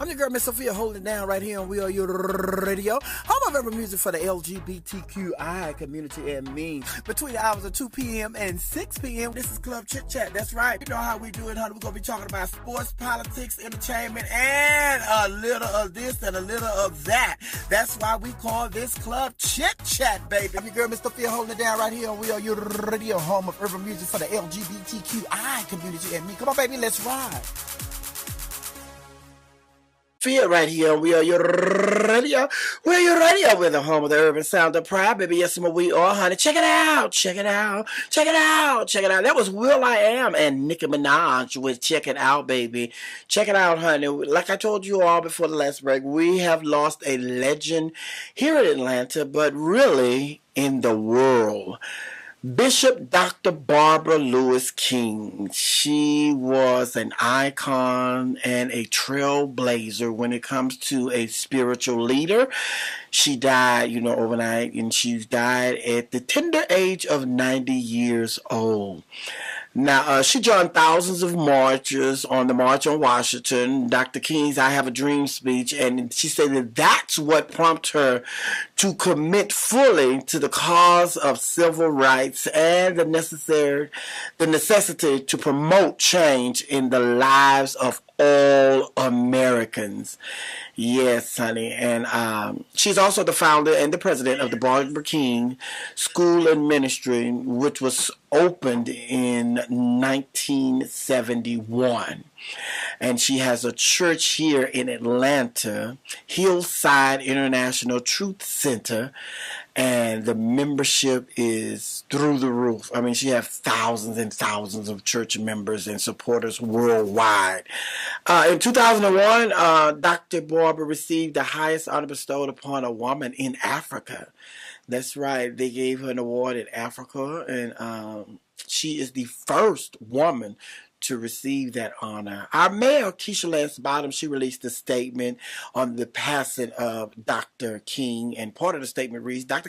I'm your girl, Miss Sophia, holding it down right here on WERUradio, home of urban music for the LGBTQI community and me. Between the hours of 2 p.m. and 6 p.m., this is Club Chit Chat. That's right. You know how we do it, honey. We're going to be talking about sports, politics, entertainment, and a little of this and a little of that. That's why we call this Club Chit Chat, baby. I'm your girl, Miss Sophia, holding it down right here on WERUradio, home of urban music for the LGBTQI community and me. Come on, baby, let's ride. Feel right here. We are your radio. We're your radio. We're the home of the urban sound of pride, baby. Yes, we are, honey. Check it out. Check it out. Check it out. Check it out. That was Will I Am and Nicki Minaj with Check It Out, baby. Check it out, honey. Like I told you all before the last break, we have lost a legend here in Atlanta, but really in the world. Bishop Dr. Barbara Lewis King. She was an icon and a trailblazer when it comes to a spiritual leader. She died, overnight, and she died at the tender age of 90 years old. Now, she joined thousands of marchers on the March on Washington, Dr. King's I Have a Dream speech, and she said that that's what prompted her to commit fully to the cause of civil rights and the necessity to promote change in the lives of all Americans. Yes, honey. And she's also the founder and the president of the Barbara King School and Ministry, which was opened in 1971. And she has a church here in Atlanta, Hillside International Truth Center, and the membership is through the roof. I mean, she has thousands and thousands of church members and supporters worldwide. In 2001, Dr. Barbara received the highest honor bestowed upon a woman in Africa. That's right. They gave her an award in Africa, and she is the first woman to receive that honor. Our mayor, Keisha Lance Bottom, she released a statement on the passing of Dr. King, and part of the statement reads, Dr.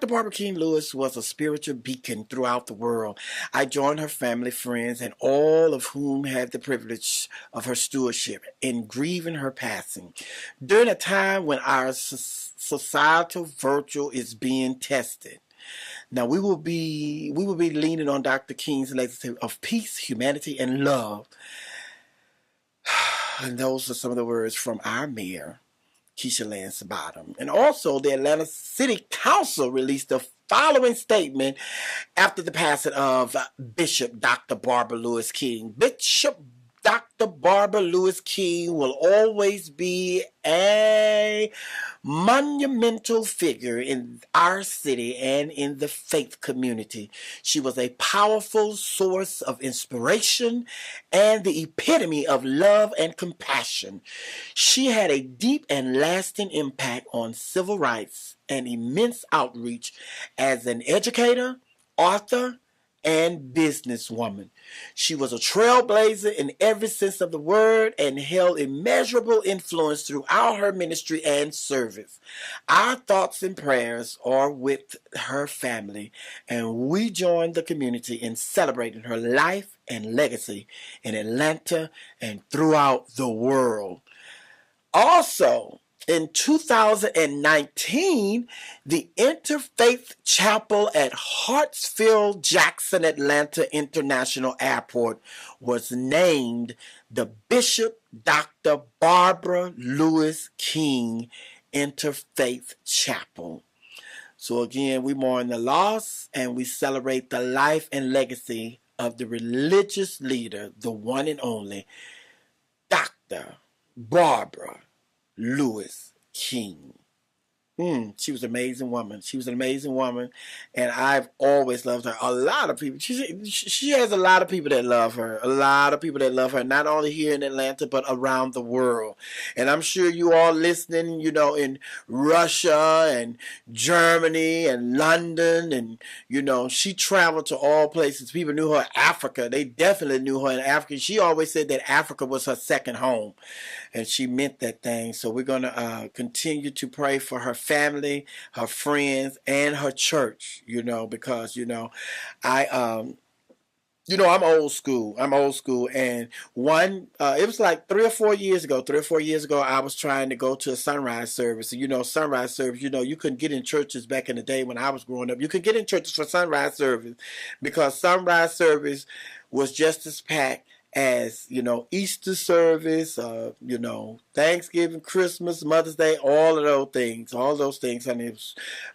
Barbara King Lewis was a spiritual beacon throughout the world. I join her family, friends, and all of whom had the privilege of her stewardship in grieving her passing. During a time when our societal virtue is being tested, now, we will be leaning on Dr. King's legacy of peace, humanity, and love. And those are some of the words from our mayor, Keisha Lance Bottom. And also, the Atlanta City Council released the following statement after the passing of Bishop Dr. Barbara Lewis King. Bishop Dr. Barbara Lewis King will always be a monumental figure in our city and in the faith community. She was a powerful source of inspiration and the epitome of love and compassion. She had a deep and lasting impact on civil rights and immense outreach as an educator, author, and businesswoman. She was a trailblazer in every sense of the word and held immeasurable influence throughout her ministry and service. Our thoughts and prayers are with her family, and we join the community in celebrating her life and legacy in Atlanta and throughout the world. Also, in 2019, the Interfaith Chapel at Hartsfield-Jackson Atlanta International Airport was named the Bishop Dr. Barbara Lewis King Interfaith Chapel. So again, we mourn the loss and we celebrate the life and legacy of the religious leader, the one and only Dr. Barbara Lewis King. She was an amazing woman. She was an amazing woman, and I've always loved her. A lot of people. She has a lot of people that love her. A lot of people that love her, not only here in Atlanta, but around the world. And I'm sure you all listening, in Russia and Germany and London, and she traveled to all places. People knew her in Africa. They definitely knew her in Africa. She always said that Africa was her second home, and she meant that thing. So we're going to continue to pray for her family, her friends, and her church, because, You know, I'm old school. I'm old school. And it was like 3 or 4 years ago. 3 or 4 years ago, I was trying to go to a sunrise service. And, you know, sunrise service, you know, you couldn't get in churches back in the day when I was growing up. You could get in churches for sunrise service because sunrise service was just as packed as, you know, Easter service, you know, Thanksgiving, Christmas, Mother's Day, all those things. And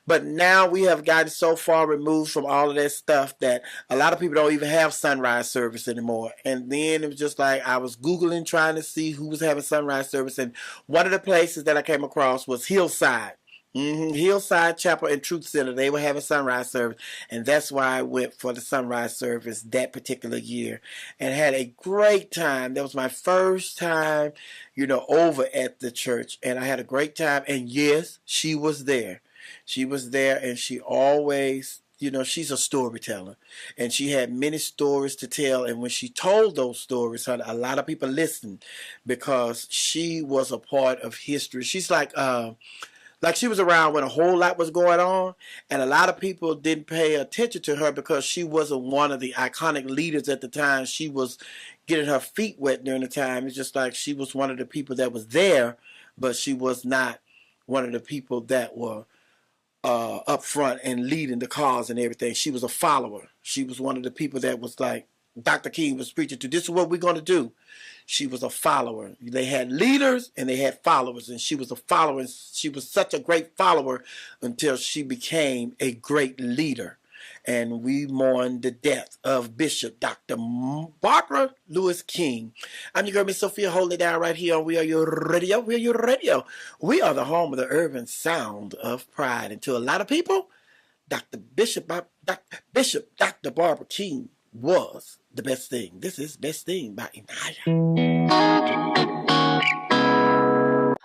but now we have gotten so far removed from all of that stuff that a lot of people don't even have sunrise service anymore. And then it was just like I was Googling trying to see who was having sunrise service. And one of the places that I came across was Hillside. Hillside Chapel and Truth Center. They were having sunrise service, and that's why I went for the sunrise service that particular year and had a great time. That was my first time, you know, over at the church, and I had a great time. And yes, she was there. She was there, and she always, you know, she's a storyteller, and she had many stories to tell. And when she told those stories, a lot of people listened because she was a part of history. She's like she was around when a whole lot was going on, and a lot of people didn't pay attention to her because she wasn't one of the iconic leaders at the time. She was getting her feet wet during the time. It's just like she was one of the people that was there, but she was not one of the people that were up front and leading the cause and everything. She was a follower. She was one of the people that was like Dr. King was preaching to. This is what we're going to do. She was a follower. They had leaders and they had followers, and she was a follower. And she was such a great follower until she became a great leader. And we mourn the death of Bishop Dr. Barbara Lewis King. I'm your girl, Miss Sophia, holding it down right here on WERUradio. WERUradio. We are the home of the urban sound of pride. And to a lot of people, Bishop Dr. Barbara King was the best thing. This is Best Thing by Inaya.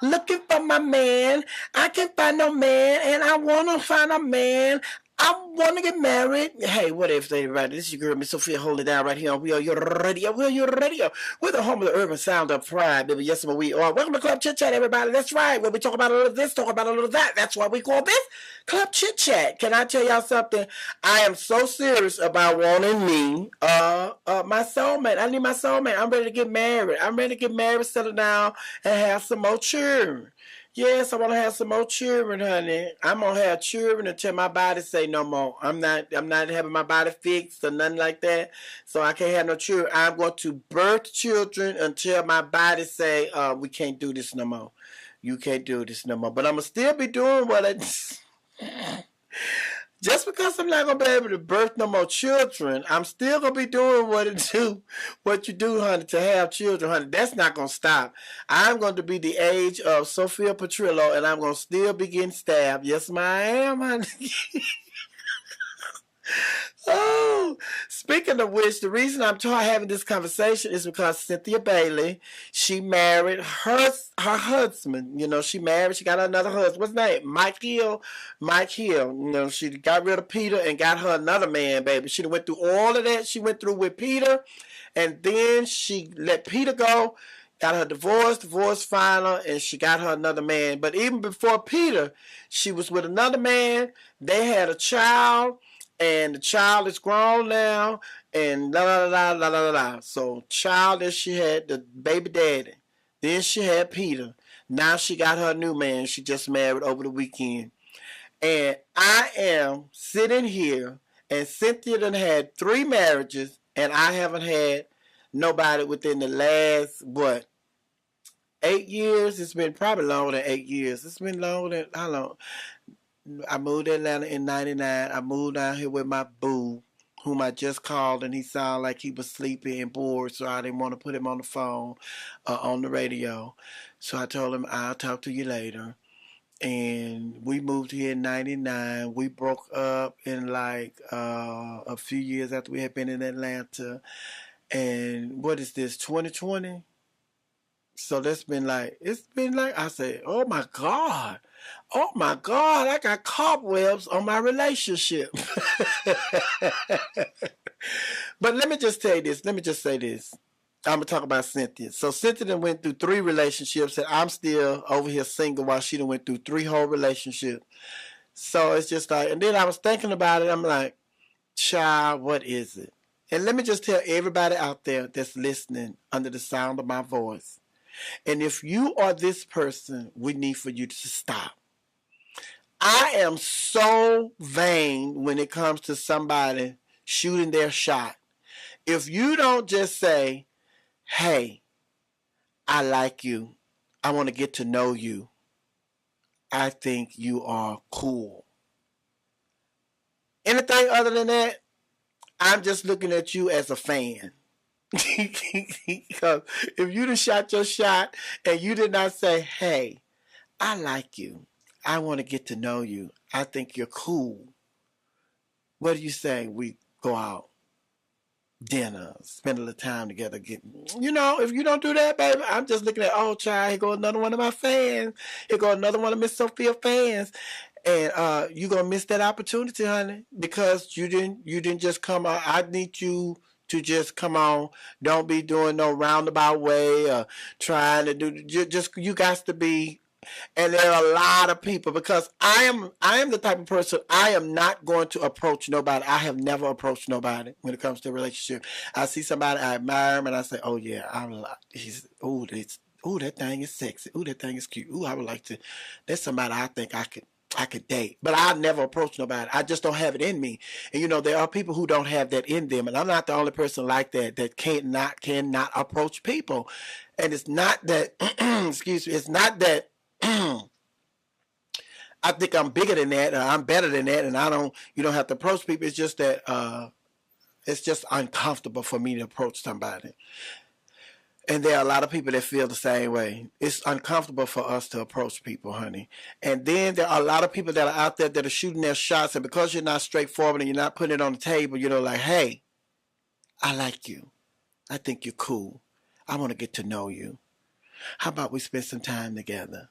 Looking for my man. I can't find no man, and I want to find a man. I want to get married. Hey, what if everybody? This is your girl, Miss Sophia, holding it down right here on WERUradio. WERUradio. We're the home of the urban sound of pride, baby. Yes, we are. Welcome to Club Chit Chat, everybody. That's right. Where we talk about a little this, talk about a little that. That's why we call this Club Chit Chat. Can I tell y'all something? I am so serious about wanting me, my soulmate. I need my soulmate. I'm ready to get married. I'm ready to get married, settle down, and have some more children. Yes, I want to have some more children, honey. I'm gonna have children until my body say no more. I'm not having my body fixed or nothing like that. So I can't have no children. I'm going to birth children until my body say, we can't do this no more. You can't do this no more. But I'm gonna still be doing what I just because I'm not going to be able to birth no more children, I'm still going to be doing what you do, honey, to have children, honey. That's not going to stop. I'm going to be the age of Sophia Petrillo, and I'm going to still be getting stabbed. Yes, I am, honey. Oh, speaking of which, the reason I'm having this conversation is because Cynthia Bailey, she married her husband. You know, she got another husband. What's his name? Mike Hill. Mike Hill. You know, she got rid of Peter and got her another man, baby. She went through all of that. She went through with Peter, and then she let Peter go. Got her divorce final, and she got her another man. But even before Peter, she was with another man. They had a child. And the child is grown now, and la la la la la la. So childish, she had the baby daddy. Then she had Peter. Now she got her new man. She just married over the weekend. And I am sitting here, and Cynthia done had 3 marriages, and I haven't had nobody within the last, 8 years? It's been probably longer than 8 years. It's been longer than, how long? I moved to Atlanta in 99. I moved down here with my boo, whom I just called, and he sounded like he was sleepy and bored, so I didn't want to put him on the phone, on the radio. So I told him, I'll talk to you later. And we moved here in 99. We broke up in like a few years after we had been in Atlanta. And what is this, 2020? So it's been like, I said, oh my God, I got cobwebs on my relationship. But let me just say this. I'm going to talk about Cynthia. So Cynthia done went through 3 relationships, and I'm still over here single while she done went through 3 whole relationships. So it's just like, and then I was thinking about it. I'm like, child, what is it? And let me just tell everybody out there that's listening under the sound of my voice. And if you are this person, we need for you to stop. I am so vain when it comes to somebody shooting their shot. If you don't just say, hey, I like you, I want to get to know you, I think you are cool. Anything other than that, I'm just looking at you as a fan. Because if you done shot your shot and you did not say, hey, I like you, I want to get to know you, I think you're cool, what do you say we go out, dinner, spend a little time together, if you don't do that, baby, I'm just looking at, oh child, here go another one of my fans, here go another one of Miss Sophia fans. And you're gonna miss that opportunity, honey, because you didn't just come out. I need you to just come on. Don't be doing no roundabout way or trying to do. Just you got to be. And there are a lot of people, because I am the type of person, I am not going to approach nobody. I have never approached nobody when it comes to a relationship. I see somebody, I admire him, and I say, oh yeah, that thing is sexy. Ooh, that thing is cute. Ooh, I would like to. That's somebody I think I could date. But I never approach nobody. I just don't have it in me. And there are people who don't have that in them. And I'm not the only person like that cannot approach people. And it's not that excuse me, it's not that I think I'm bigger than that, or I'm better than that, and you don't have to approach people. It's just that it's just uncomfortable for me to approach somebody. And there are a lot of people that feel the same way. It's uncomfortable for us to approach people, honey. And then there are a lot of people that are out there that are shooting their shots, and because you're not straightforward and you're not putting it on the table, like, hey, I like you. I think you're cool. I want to get to know you. How about we spend some time together?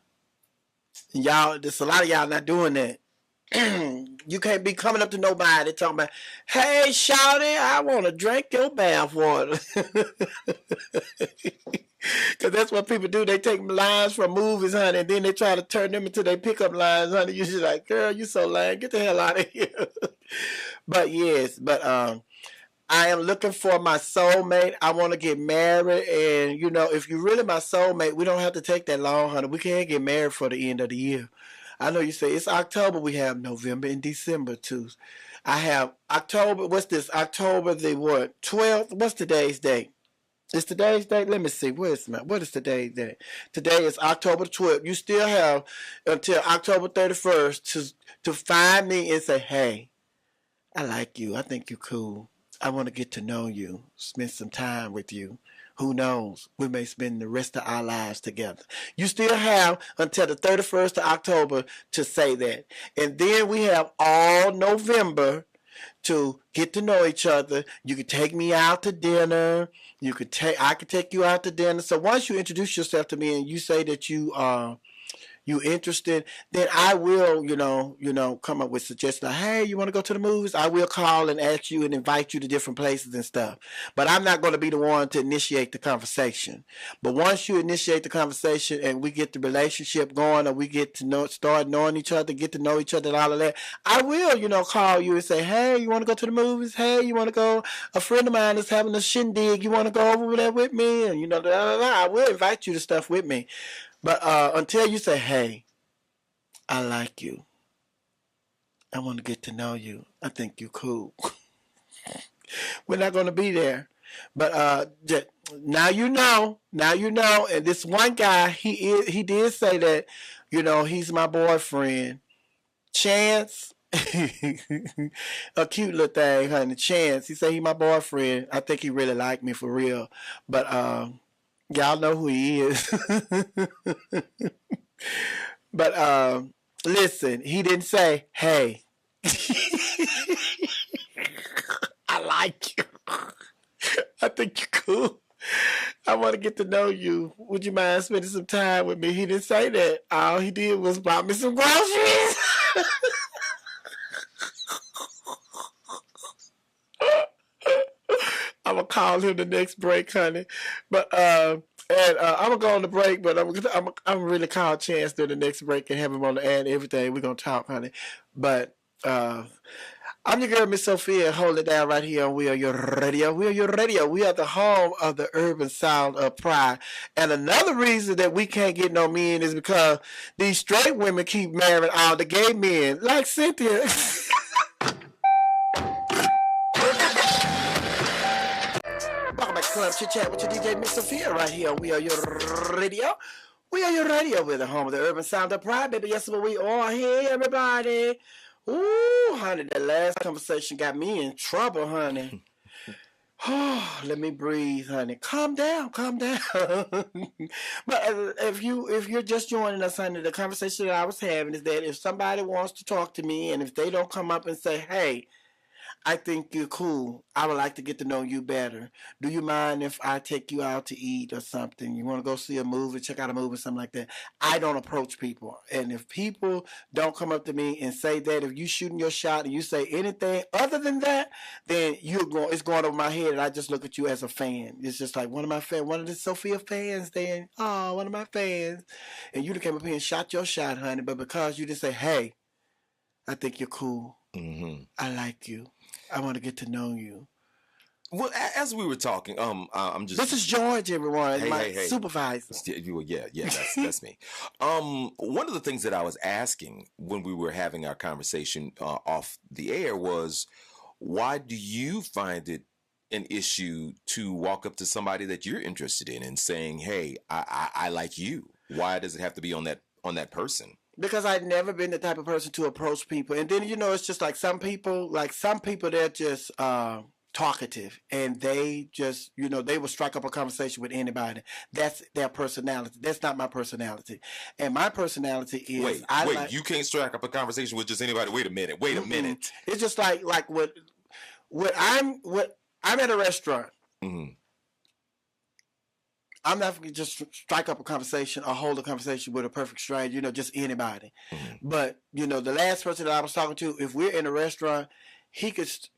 And y'all, there's a lot of y'all not doing that. You can't be coming up to nobody talking about, hey, shawty, I want to drink your bath water. Because that's what people do. They take lines from movies, honey, and then they try to turn them into their pickup lines, honey. You're just like, girl, you so lame. Get the hell out of here. But I am looking for my soulmate. I want to get married. And, if you're really my soulmate, we don't have to take that long, honey. We can't get married for the end of the year. I know you say it's October. We have November and December, too. I have October. What's this? October the what? 12th? What's today's date? Is today's date? Let me see. What is today's date? Today is October 12th. You still have until October 31st to find me and say, hey, I like you. I think you're cool. I want to get to know you, spend some time with you. Who knows? We may spend the rest of our lives together. You still have until the 31st of October to say that. And then we have all November to get to know each other. You can take me out to dinner. I could take you out to dinner. So once you introduce yourself to me and you say that you interested, then I will, come up with suggestions like, hey, you want to go to the movies? I will call and ask you and invite you to different places and stuff. But I'm not going to be the one to initiate the conversation. But once you initiate the conversation and we get the relationship going, or we get to start knowing each other, get to know each other and all of that, I will, call you and say, hey, you want to go to the movies? Hey, you want to go? A friend of mine is having a shindig. You want to go over there with me? And, I will invite you to stuff with me. But until you say, hey, I like you. I want to get to know you. I think you're cool. We're not going to be there. But now you know. And this one guy, he did say that, he's my boyfriend. Chance. A cute little thing, honey. Chance. He said he's my boyfriend. I think he really liked me for real. But y'all know who he is. But listen, he didn't say, hey, I like you. I think you're cool. I want to get to know you. Would you mind spending some time with me? He didn't say that. All he did was buy me some groceries. I'm going to call him the next break, honey. But I'm going to go on the break, but I'm really call Chance during the next break and have him on the air and everything. We're going to talk, honey. But I'm your girl, Miss Sophia. Hold it down right here on We Are Your Radio. We Are Your Radio. We are the home of the urban sound of pride. And another reason that we can't get no men is because these straight women keep marrying all the gay men, like Cynthia. Welcome back to Club Chit Chat with your DJ, Miss Sophia, right here on We Are Your Radio. We Are Your Radio. We're the home of the urban sound of pride, baby. Yes, but we are here, everybody. Ooh, honey, that last conversation got me in trouble, honey. Oh, let me breathe, honey. Calm down, calm down. But if you're just joining us, honey, the conversation that I was having is that if somebody wants to talk to me and if they don't come up and say, hey, I think you're cool. I would like to get to know you better. Do you mind if I take you out to eat or something? You want to go see a movie, check out a movie, something like that? I don't approach people. And if people don't come up to me and say that, if you shooting your shot and you say anything other than that, then it's going over my head and I just look at you as a fan. It's just like one of the Sophia fans then. Oh, one of my fans. And you came up here and shot your shot, honey. But because you just say, hey, I think you're cool. Mm-hmm. I like you. I want to get to know you. Well, as we were talking, I'm just. This is George, everyone, my supervisor. Yeah, that's me. One of the things that I was asking when we were having our conversation off the air was, why do you find it an issue to walk up to somebody that you're interested in and saying, "Hey, I like you"? Why does it have to be on that person? Because I've never been the type of person to approach people. And then, it's just like some people, they're just talkative. And they just, they will strike up a conversation with anybody. That's their personality. That's not my personality. And my personality is... Wait, you can't strike up a conversation with just anybody? Wait a minute. It's just like I'm at a restaurant. Mm-hmm. I'm not going to just strike up a conversation or hold a conversation with a perfect stranger, just anybody. Mm-hmm. But, the last person that I was talking to, if we're in a restaurant,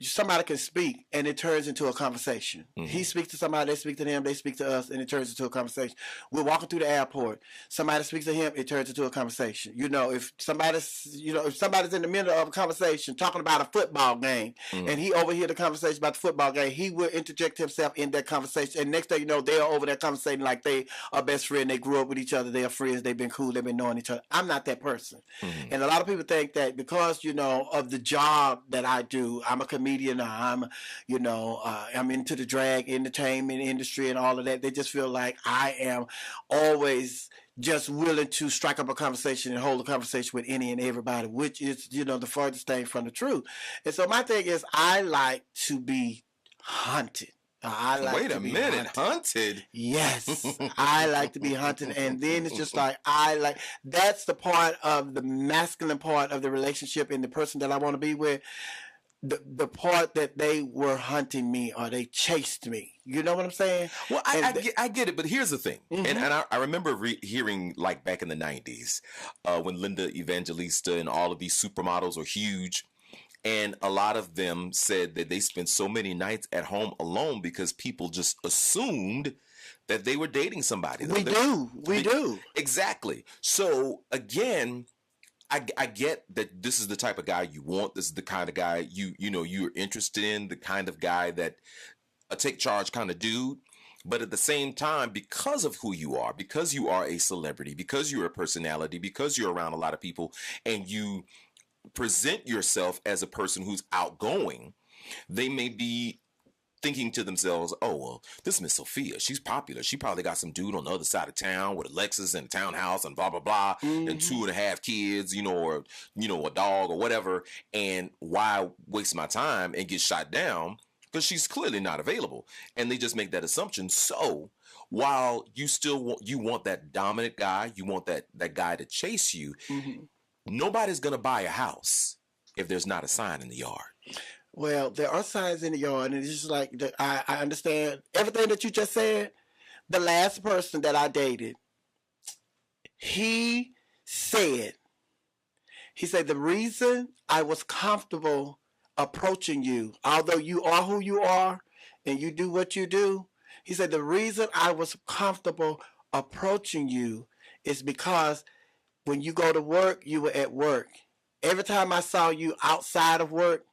somebody can speak and it turns into a conversation. Mm-hmm. He speaks to somebody, they speak to him, they speak to us, and it turns into a conversation. We're walking through the airport, somebody speaks to him, it turns into a conversation. If somebody's in the middle of a conversation talking about a football game, mm-hmm. and he overhear the conversation about the football game, he will interject himself in that conversation. And next thing you know, they're over that conversation like they are best friends, they grew up with each other, they are friends, they've been cool, they've been knowing each other. I'm not that person. Mm-hmm. And a lot of people think that because, of the job that I do, I'm a comedian. I'm into the drag entertainment industry and all of that. They just feel like I am always just willing to strike up a conversation and hold a conversation with any and everybody, which is, the farthest thing from the truth. And so my thing is, I like to be hunted. Wait a minute, hunted? Yes, I like to be hunted, and then it's just like that's the part of the masculine part of the relationship and the person that I want to be with. The part that they were hunting me or they chased me. You know what I'm saying? Well, I get it, but here's the thing. Mm-hmm. And I remember hearing like back in the 90s when Linda Evangelista and all of these supermodels were huge. And a lot of them said that they spent so many nights at home alone because people just assumed that they were dating somebody. We do. Exactly. So again, I get that this is the type of guy you want. This is the kind of guy you're interested in, the kind of guy that a take charge kind of dude. But at the same time, because of who you are, because you are a celebrity, because you're a personality, because you're around a lot of people and you present yourself as a person who's outgoing, they may be thinking to themselves, oh, well, this is Miss Sophia. She's popular. She probably got some dude on the other side of town with a Lexus and a townhouse and blah, blah, blah, mm-hmm. and 2.5 kids, or, a dog or whatever. And why waste my time and get shot down? Because she's clearly not available. And they just make that assumption. So while you still want that dominant guy, you want that guy to chase you, mm-hmm. nobody's going to buy a house if there's not a sign in the yard. Well, there are signs in the yard, and it's just like, I understand everything that you just said. The last person that I dated, he said, the reason I was comfortable approaching you, although you are who you are and you do what you do, he said, the reason I was comfortable approaching you is because when you go to work, you were at work. every time I saw you outside of work,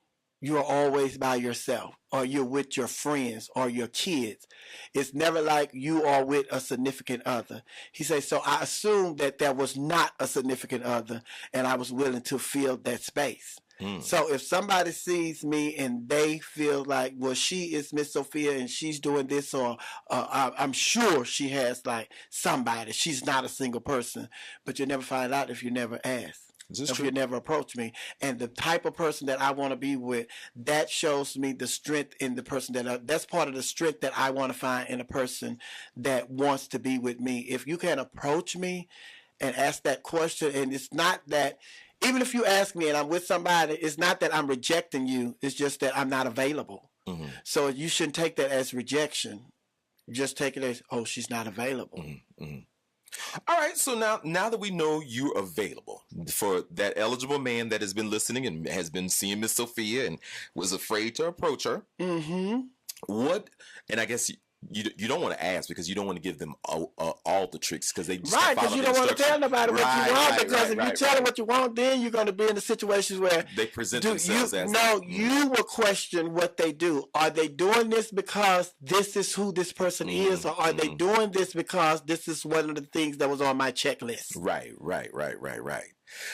you are always by yourself, or you're with your friends or your kids. It's never like you are with a significant other. He says, so I assumed that there was not a significant other, and I was willing to fill that space. So if somebody sees me and they feel like, well, she is Miss Sophia and she's doing this, or I'm sure she has like somebody. She's not a single person, but you never find out if you never ask. If you never approach me. And the type of person that I want to be with, that shows me the strength in the person that's part of the strength that I want to find in a person that wants to be with me. If you can approach me and ask that question, and it's not that, even if you ask me and I'm with somebody, it's not that I'm rejecting you, it's just that I'm not available. Mm-hmm. So you shouldn't take that as rejection. Just take it as, oh, she's not available. Mm-hmm. Mm-hmm. All right, so now that we know you're available for that eligible man that has been listening and has been seeing Miss Sophia and was afraid to approach her, what? And I guess you don't want to ask because you don't want to give them all the tricks because they just because you don't want to tell nobody what you want, because if you tell them what you want, then you're going to be in the situations where they present themselves as you will question what they do. Are they doing this because this is who this person is, or are they doing this because this is one of the things that was on my checklist? Right.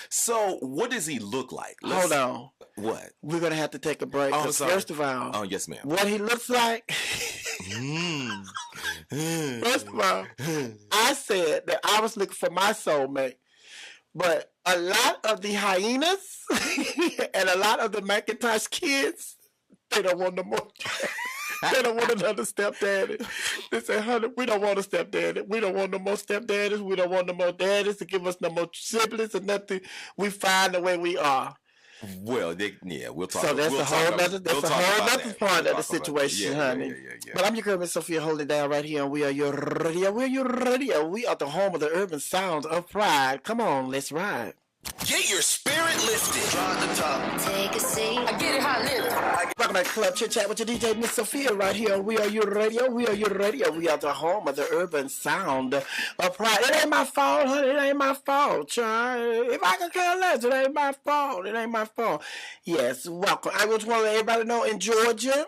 So what does he look like? Hold on. What? We're going to have to take a break. First of all, oh yes, ma'am. What he looks like. First of all, I said that I was looking for my soulmate, but a lot of the hyenas and a lot of the Macintosh kids, they don't want no more. They don't want another stepdaddy. They say, honey, we don't want a stepdaddy. We don't want no more stepdaddies. We don't want no more daddies to give us no more siblings or nothing. We find the way we are. Well, we'll talk. So that's a whole other part of the situation, honey. Yeah. But I'm your girl, Miss Sophia, holding it down right here on We Are Your Radio. We Are Your Radio. We are the home of the urban sounds of pride. Come on, let's ride. Get your spirit lifted. Try the top. Take a seat. I get it hot living. Welcome back to Club Chit Chat with your DJ, Miss Sophia, right here on We Are Your Radio. We Are Your Radio. We are the home of the urban sound of pride. It ain't my fault, honey. It ain't my fault, child. If I can care less, it ain't my fault. It ain't my fault. Yes, welcome. I just want to let everybody know in Georgia,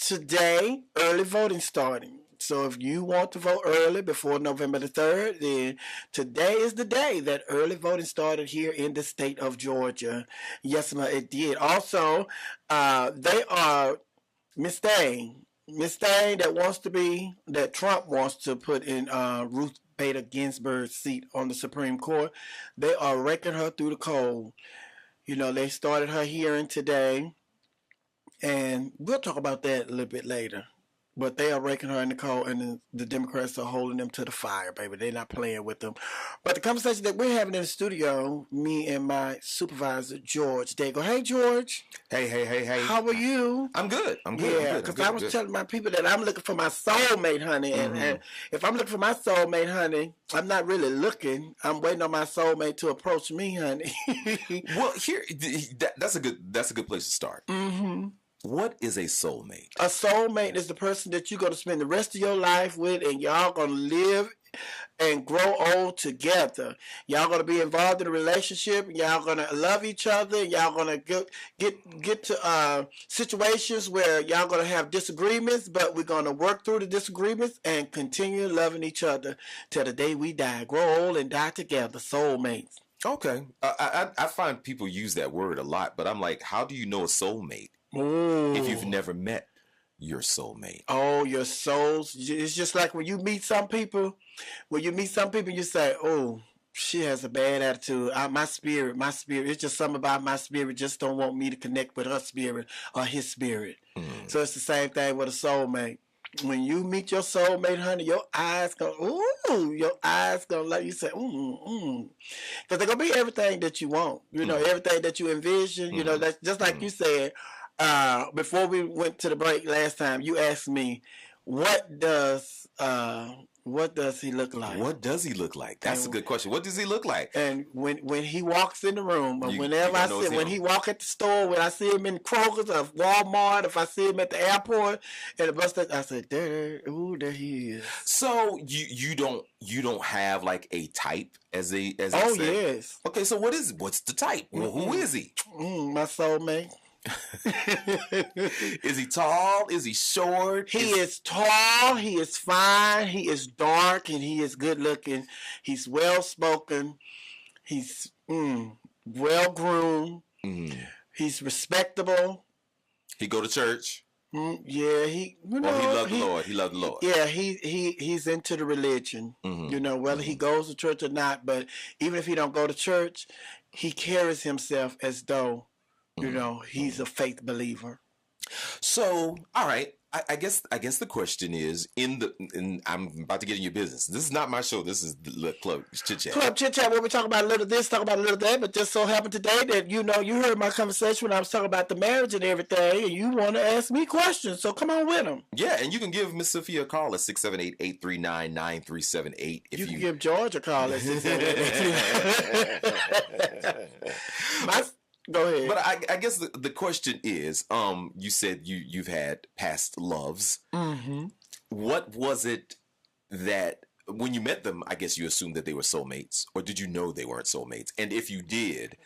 today, early voting starting. So if you want to vote early before November the 3rd, then today is the day that early voting started here in the state of Georgia. Yes, it did. Also, they are Miss Thang that Trump wants to put in Ruth Bader Ginsburg's seat on the Supreme Court. They are raking her through the cold. You know, they started her hearing today, and we'll talk about that a little bit later. But they are raking her in the cold, and the Democrats are holding them to the fire, baby. They're not playing with them. But the conversation that we're having in the studio, me and my supervisor, George Daigle. Hey, George. Hey. How are you? I'm good. Yeah, because I was telling my people that I'm looking for my soulmate, honey. And if I'm looking for my soulmate, honey, I'm not really looking. I'm waiting on my soulmate to approach me, honey. Well, that's a good place to start. Mm-hmm. What is a soulmate? A soulmate is the person that you're going to spend the rest of your life with, and y'all going to live and grow old together. Y'all going to be involved in a relationship, and y'all going to love each other, and y'all going to get to situations where y'all going to have disagreements, but we're going to work through the disagreements and continue loving each other till the day we die. Grow old and die together. Soulmates. Okay. I find people use that word a lot, but I'm like, how do you know a soulmate? Ooh. If you've never met your soulmate. Oh, your souls. It's just like when you meet some people, you say, oh, she has a bad attitude. My spirit, it's just something about my spirit just don't want me to connect with her spirit or his spirit. So it's the same thing with a soulmate. When you meet your soulmate, honey, your eyes gonna let you say, because they're gonna be everything that you want. You know, everything that you envision. You know, that's just like you said. Before we went to the break last time, you asked me, what does What does he look like? What does he look like? That's a good question. What does he look like? And when he walks in the room, or You whenever I gonna see know him, when it's he him. walk at the store, when I see him in Kroger's or Walmart, if I see him at the airport, and the bus station, I said, there he is. So you don't have like a type as they Oh, say? yes. Okay, so what's the type? Well, who is he? My soulmate. Is he tall? Is he short? He is tall, he is fine, he is dark, and he is good looking. He's well spoken. He's well groomed. He's respectable. He go to church. Yeah, he He loved the Lord. He loved the Lord. Yeah, he's into the religion. Whether he goes to church or not. But even if he don't go to church, he carries himself as though he's a faith believer. So, all right. I guess the question is I'm about to get in your business. This is not my show. This is the Club Chit Chat. Club Chit Chat, where we talk about a little this, talk about a little that, but just so happened today that you heard my conversation when I was talking about the marriage and everything, and you want to ask me questions. So come on with them. Yeah, and you can give Miss Sophia a call at 678-839-9378. You can give George a call at 678. Go ahead. But I guess the question is, you said you've had past loves. Mm-hmm. What was it that when you met them, I guess you assumed that they were soulmates, or did you know they weren't soulmates? And if you did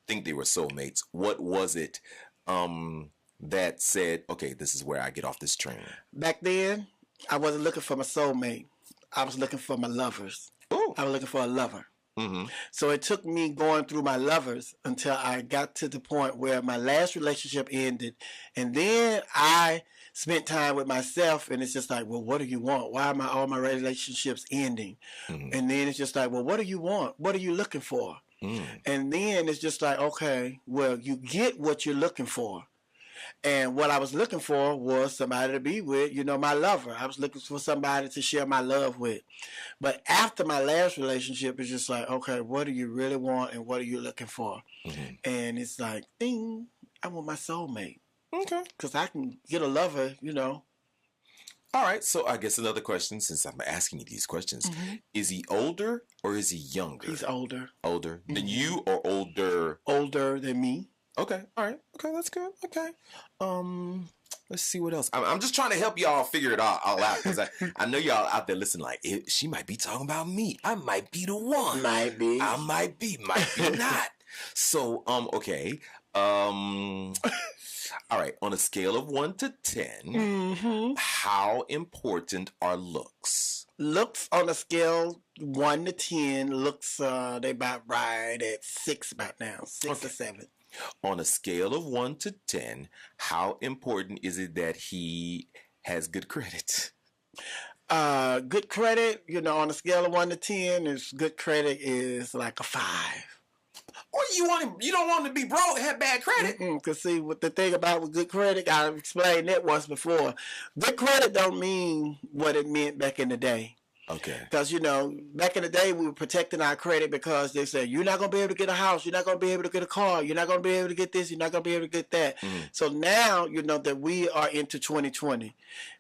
think they were soulmates, what was it that said, okay, this is where I get off this train? Back then, I wasn't looking for my soulmate. I was looking for my lovers. Ooh. I was looking for a lover. Mm-hmm. So it took me going through my lovers until I got to the point where my last relationship ended. And then I spent time with myself, and it's just like, well, what do you want? Why am all my relationships ending? Mm-hmm. And then it's just like, well, what do you want? What are you looking for? Mm. And then it's just like, okay, well, you get what you're looking for. And what I was looking for was somebody to be with, my lover. I was looking for somebody to share my love with. But after my last relationship, it's just like, okay, what do you really want and what are you looking for? Mm-hmm. And it's like, ding, I want my soulmate. Okay. Because I can get a lover, All right. So I guess another question, since I'm asking you these questions, is he older or is he younger? He's older. Older than you or older? Older than me. Okay. All right. Okay. That's good. Okay. Let's see what else. I'm just trying to help y'all figure it all out because I know y'all out there listening like, she might be talking about me. I might be the one. Might be. I might be not. So, okay. All right. On a scale of 1 to 10, how important are looks? Looks on a scale 1 to 10, looks they about right at 6 about now, 6 or 7. On a scale of 1 to 10, how important is it that he has good credit? Good credit, on a scale of 1 to 10, is good credit is like a 5. Or you don't want him to be broke, have bad credit. Because see, what the thing about with good credit, I've explained that once before. Good credit don't mean what it meant back in the day. Okay. Because, back in the day, we were protecting our credit because they said, you're not going to be able to get a house. You're not going to be able to get a car. You're not going to be able to get this. You're not going to be able to get that. So now, that we are into 2020.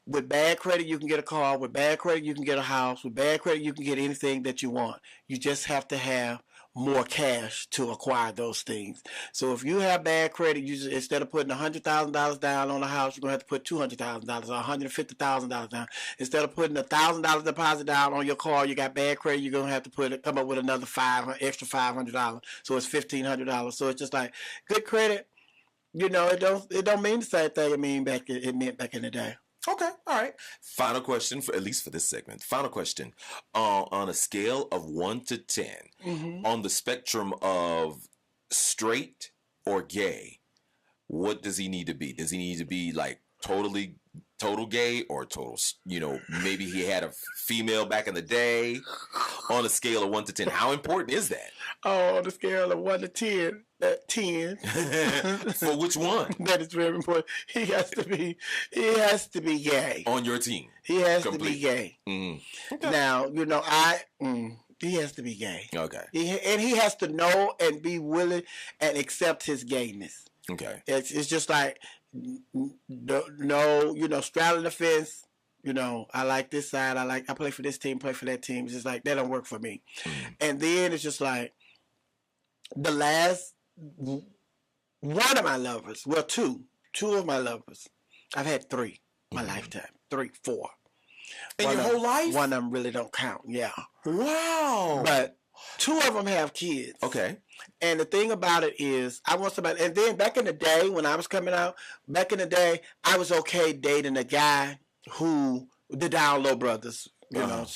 With bad credit, you can get a car. With bad credit, you can get a house. With bad credit, you can get anything that you want. You just have to have more cash to acquire those things. So if you have bad credit, you just, instead of putting $100,000 down on a house, you're going to have to put $200,000 or $150,000 down. Instead of putting $1,000 deposit down on your car, you got bad credit, you're going to have to come up with another extra $500. So it's $1,500. So it's just like good credit, it don't mean the same thing it meant back in the day. Okay, all right. Final question, at least for this segment. Final question. On a scale of 1 to 10, on the spectrum of straight or gay, what does he need to be? Does he need to be like total gay or total, maybe he had a female back in the day? On a scale of 1 to 10, how important is that? Oh, on the scale of 1 to 10, 10. For which one? That is very important. He has to be gay. On your team. He has to be gay. Okay. Now, he has to be gay. Okay. He has to know and be willing and accept his gayness. Okay. It's just like, no, straddling the fence, You know, I like this side. I play for this team, play for that team. It's just like, that don't work for me. And then it's just like, the last one of my lovers, well, two of my lovers. I've had three my lifetime. 3, 4. In your whole life? One of them really don't count, yeah. Wow. But 2 of them have kids. Okay. And the thing about it is, I want somebody, and then back in the day when I was coming out, I was okay dating a guy who, the Down Low brothers, you know,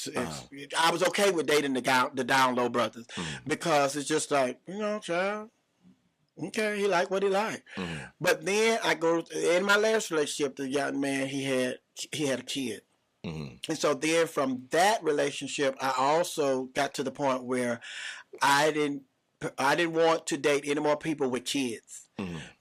I was okay with dating the Down Low brothers because it's just like, you know, child, okay, he like what he like. But then I go, in my last relationship, the young man, he had a kid. And so then from that relationship, I also got to the point where I didn't want to date any more people with kids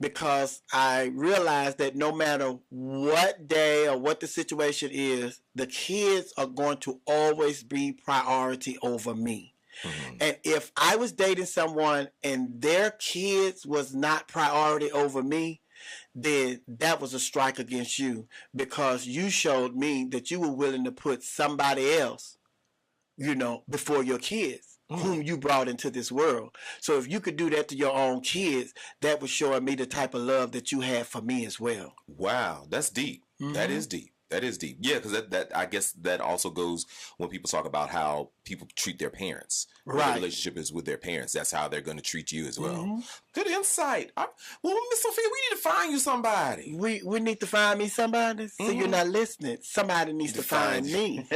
because I realized that no matter what day or what the situation is, the kids are going to always be priority over me. And if I was dating someone and their kids was not priority over me, then that was a strike against you because you showed me that you were willing to put somebody else, you know, before your kids, whom you brought into this world. So if you could do that to your own kids, that was showing me the type of love that you had for me as well. Wow, that's deep. That is deep. That is deep. Yeah, because that I guess that also goes when people talk about how people treat their parents. Right. Their relationship is with their parents. That's how they're going to treat you as well. Good insight. Well, Miss Sophia, we need to find you somebody. We need to find me somebody. So you're not listening. Somebody needs to find me.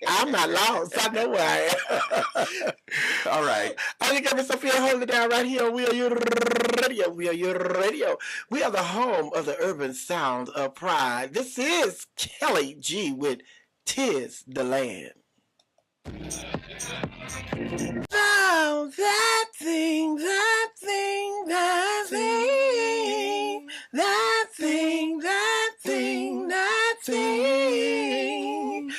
I'm not lost. I know where I am. All right. I think Miss Sophia, hold it down right here. We are your radio. We are your radio. We are the home of the urban sound of pride. This is Kelly G with "'Tis the Land." Oh, that thing, that thing, that thing, that thing, that thing, that thing.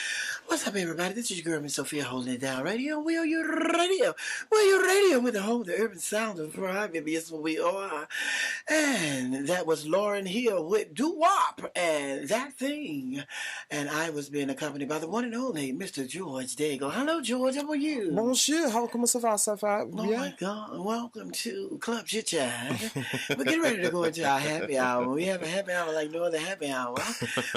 What's up, everybody? This is your girl, Miss Sophia, holding it down radio. We are your radio. We're your radio with the home, the urban sound of pride, baby. Yes, what we are. And that was Lauryn Hill with Doo-Wop and That Thing. And I was being accompanied by the one and only Mr. George Daigle. Hello, George. How are you? Bonjour. Comment ça va? Ça va bien? Oh, my God. Welcome to Club Chit Chat. We're getting ready to go into our happy hour. We have a happy hour like no other happy hour.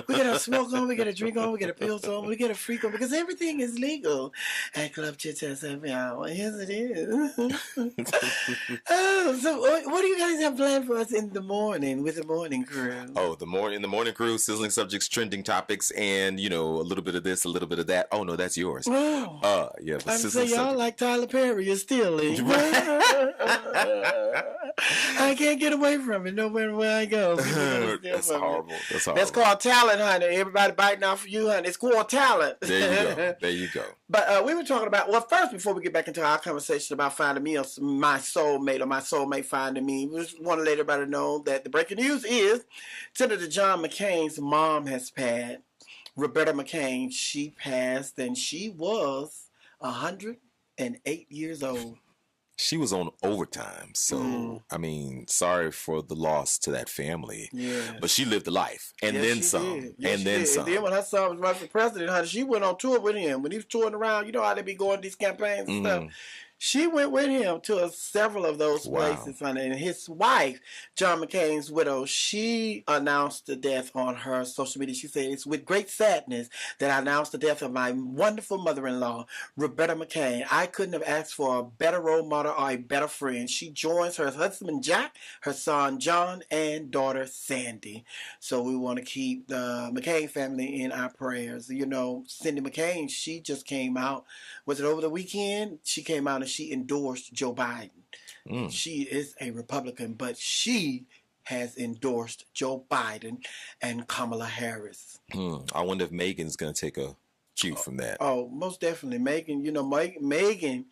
We get a smoke on, we get a drink on, we get a pills on, we get a freak on, because everything is legal at Club Chit Chat happy hour. Yes, it is. So what do you guys have planned for us in the morning with the morning crew? Oh, the morning crew, sizzling subjects, trending topics, and, you know, a little bit of this, a little bit of that. Oh, no, that's yours. Wow. Yeah, but I'm saying y'all like Tyler Perry is stealing. I can't get away from it. No matter where I go. That's horrible. That's horrible. That's called talent, honey. Everybody biting off for you, honey. It's called talent. There you go. But we were talking about, well, first, before we get back into our conversation about finding me my soulmate or my soulmate finding me, we just want to let everybody know that the breaking news is Senator John McCain's mom has passed. Roberta McCain, she passed, and she was 108 years old. She was on overtime, so I mean, sorry for the loss to that family. Yeah, but she lived a life, and then some, and then some. And then when her son was running for president, honey, she went on tour with him when he was touring around. You know how they be going to these campaigns and stuff. She went with him to several of those places, honey. And his wife, John McCain's widow, she announced the death on her social media. She said, "It's with great sadness that I announced the death of my wonderful mother-in-law, Roberta McCain. I couldn't have asked for a better role model or a better friend. She joins her husband, Jack, her son, John, and daughter, Sandy." So we want to keep the McCain family in our prayers. You know, Cindy McCain, she just came out. Was it over the weekend? She came out and she endorsed Joe Biden. She is a Republican, but she has endorsed Joe Biden and Kamala Harris. I wonder if Megan's going to take a cue from that. Oh, most definitely. Megan, you know, Megan,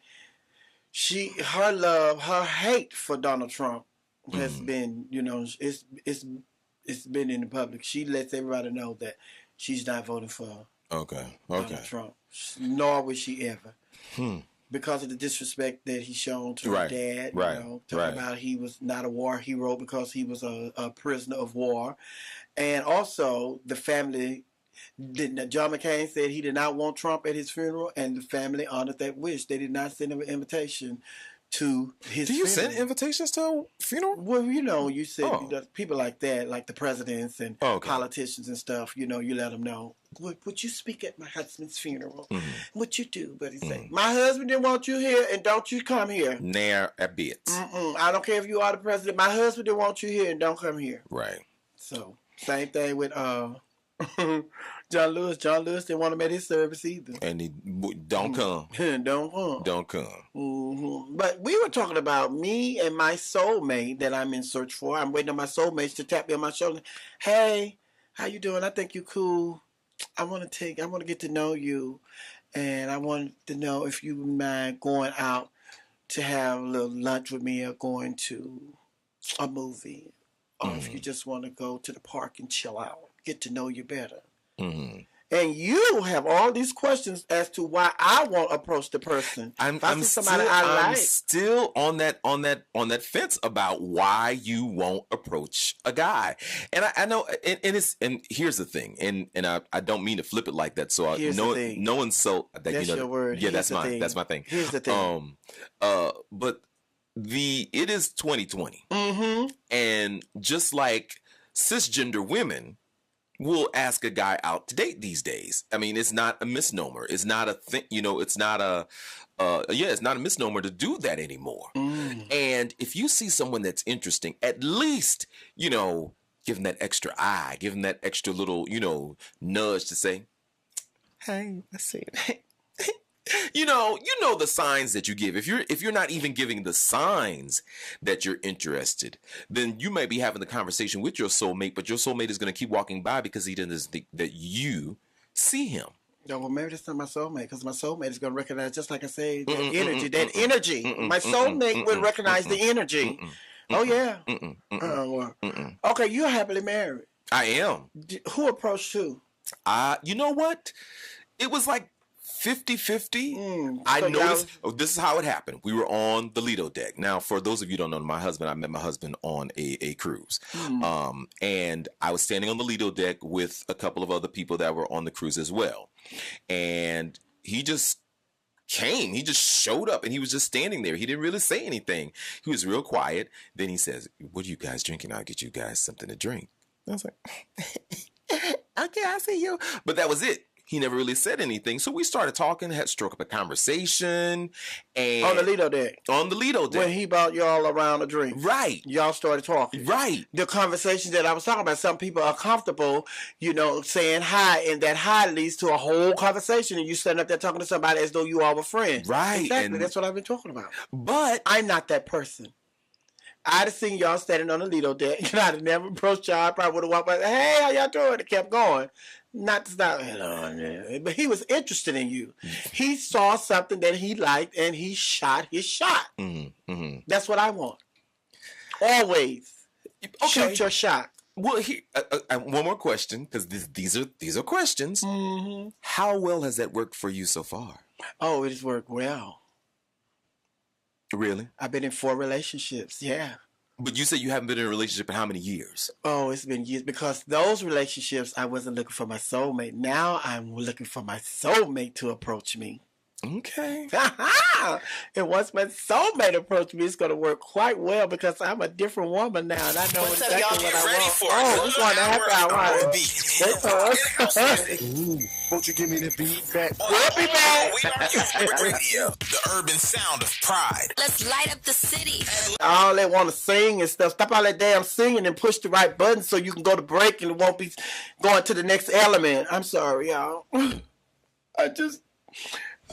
her hate for Donald Trump has been, you know, it's been in the public. She lets everybody know that she's not voting for Donald Trump, nor will she ever. Because of the disrespect that he shown to her dad, you know, talking about he was not a war hero because he was a prisoner of war. And also the family, John McCain said he did not want Trump at his funeral, and the family honored that wish. They did not send him an invitation to his funeral. send invitations to a funeral? Well, you said people like that, like the presidents and politicians and stuff, you let them know. Would you speak at my husband's funeral? Mm-hmm. Would you do? But he said, my husband didn't want you here, and don't you come here. Ne'er a bit. I don't care if you are the president. My husband didn't want you here, and don't come here. Right. So, same thing with John Lewis. John Lewis didn't want him at his service either. And he don't come. Don't come. Mm-hmm. But we were talking about me and my soulmate that I'm in search for. I'm waiting on my soulmates to tap me on my shoulder. Hey, how you doing? I think you cool. I want to get to know you, and I want to know if you mind going out to have a little lunch with me or going to a movie, or if you just want to go to the park and chill out, get to know you better. Mm-hmm. And you have all these questions as to why I won't approach the person. I'm still on that fence about why you won't approach a guy. And I know, and here's the thing, and I don't mean to flip it like that. So no one's so that that's your word. Yeah, that's my thing. Here's the thing. But it is 2020, and just like cisgender women will ask a guy out to date these days. I mean, it's not a misnomer. It's not a thing. It's not it's not a misnomer to do that anymore. And if you see someone that's interesting, at least, give them that extra eye, give them that extra little, nudge to say, hey, I see it. You know the signs that you give. If you're not even giving the signs that you're interested, then you may be having the conversation with your soulmate, but your soulmate is going to keep walking by because he doesn't think that you see him. No, well, maybe that's not my soulmate, because my soulmate is going to recognize, just like I say, that energy. My soulmate would recognize the energy. Oh, yeah. Okay, you're happily married. I am. Who approached who? You know what? It was like 50-50. I noticed. This is how it happened. We were on the Lido deck. Now, for those of you who don't know my husband, I met my husband on a cruise. And I was standing on the Lido deck with a couple of other people that were on the cruise as well. And he just came. He just showed up, and he was just standing there. He didn't really say anything. He was real quiet. Then he says, "What are you guys drinking? I'll get you guys something to drink." I was like, okay, I see you. But that was it. He never really said anything. So we started talking, had struck up a conversation. And on the Lido deck. On the Lido deck. When he brought y'all around a drink. Right. Y'all started talking. Right. The conversation that I was talking about, some people are comfortable, saying hi, and that hi leads to a whole conversation, and you standing up there talking to somebody as though you all were friends. Right. Exactly. And that's what I've been talking about. But I'm not that person. I'd have seen y'all standing on the Lido deck, and I'd have never approached y'all. I probably would have walked by, hey, how y'all doing? It kept going. Not to stop, but he was interested in you. He saw something that he liked, and he shot his shot. That's what I want. Always. Okay. Shoot your shot. Well, one more question, because these are questions. How well has that worked for you so far? Oh, it has worked well. Really? I've been in 4 relationships. Yeah. But you said you haven't been in a relationship in how many years? Oh, it's been years, because those relationships, I wasn't looking for my soulmate. Now I'm looking for my soulmate to approach me. Okay. And once my soulmate approached me, it's going to work quite well, because I'm a different woman now, and I know exactly what I want. We're going to happy hour. Won't you give me the beat back? We'll be back. WERUradio, the urban sound of pride. Let's light up the city. All they want to sing and stuff. Stop all that damn singing and push the right button so you can go to break and it won't be going to the next element. I'm sorry, y'all.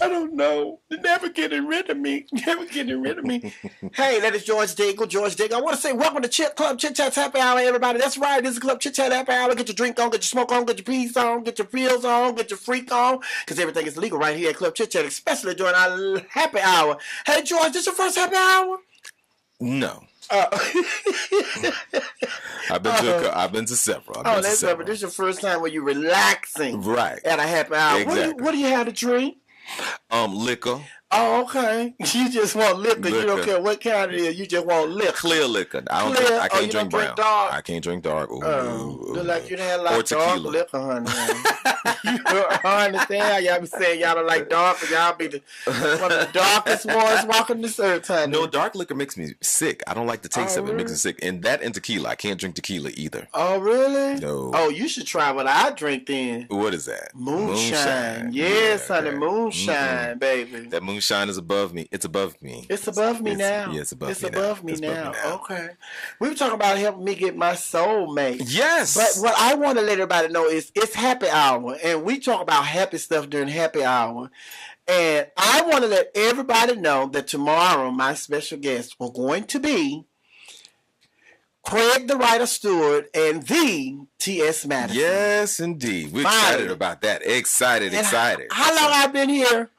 I don't know. They're never getting rid of me. Never getting rid of me. Hey, that is George Daigle. George Daigle. I want to say welcome to Club Chit Chat Happy Hour, everybody. That's right. This is Club Chit Chat Happy Hour. Get your drink on, get your smoke on, get your peace on, get your feels on, get your freak on, because everything is legal right here at Club Chit Chat, especially during our happy hour. Hey, George, this your first happy hour? No. I've been to several. That's right. But this is your first time where you're relaxing, right, at a happy hour. Exactly. What do you have to drink? Liquor. Oh, okay. You just want liquor. You don't care what kind it is. You just want liquor. Clear liquor. I can't drink brown. Dark? I can't drink dark. Ooh, Look like you done had like dark liquor, honey. I understand. Y'all be saying y'all don't like dark, but y'all be one of the darkest ones walking this earth, honey. No, dark liquor makes me sick. I don't like the taste of it. It makes me sick. And that and tequila. I can't drink tequila either. Oh, really? No. Oh, you should try what I drink then. What is that? Moonshine. Yes, honey. Okay. Moonshine, baby. That moonshine is above me. It's above me. It's above me now. Yeah, it's above me now. It's above me now. Okay. We were talking about helping me get my soulmate. Yes. But what I want to let everybody know is it's happy hour. And we talk about happy stuff during happy hour. And I want to let everybody know that tomorrow my special guests are going to be Craig the Writer Stewart and the T.S. Madison. Yes, indeed. We're excited about that. Excited. How long I've been here?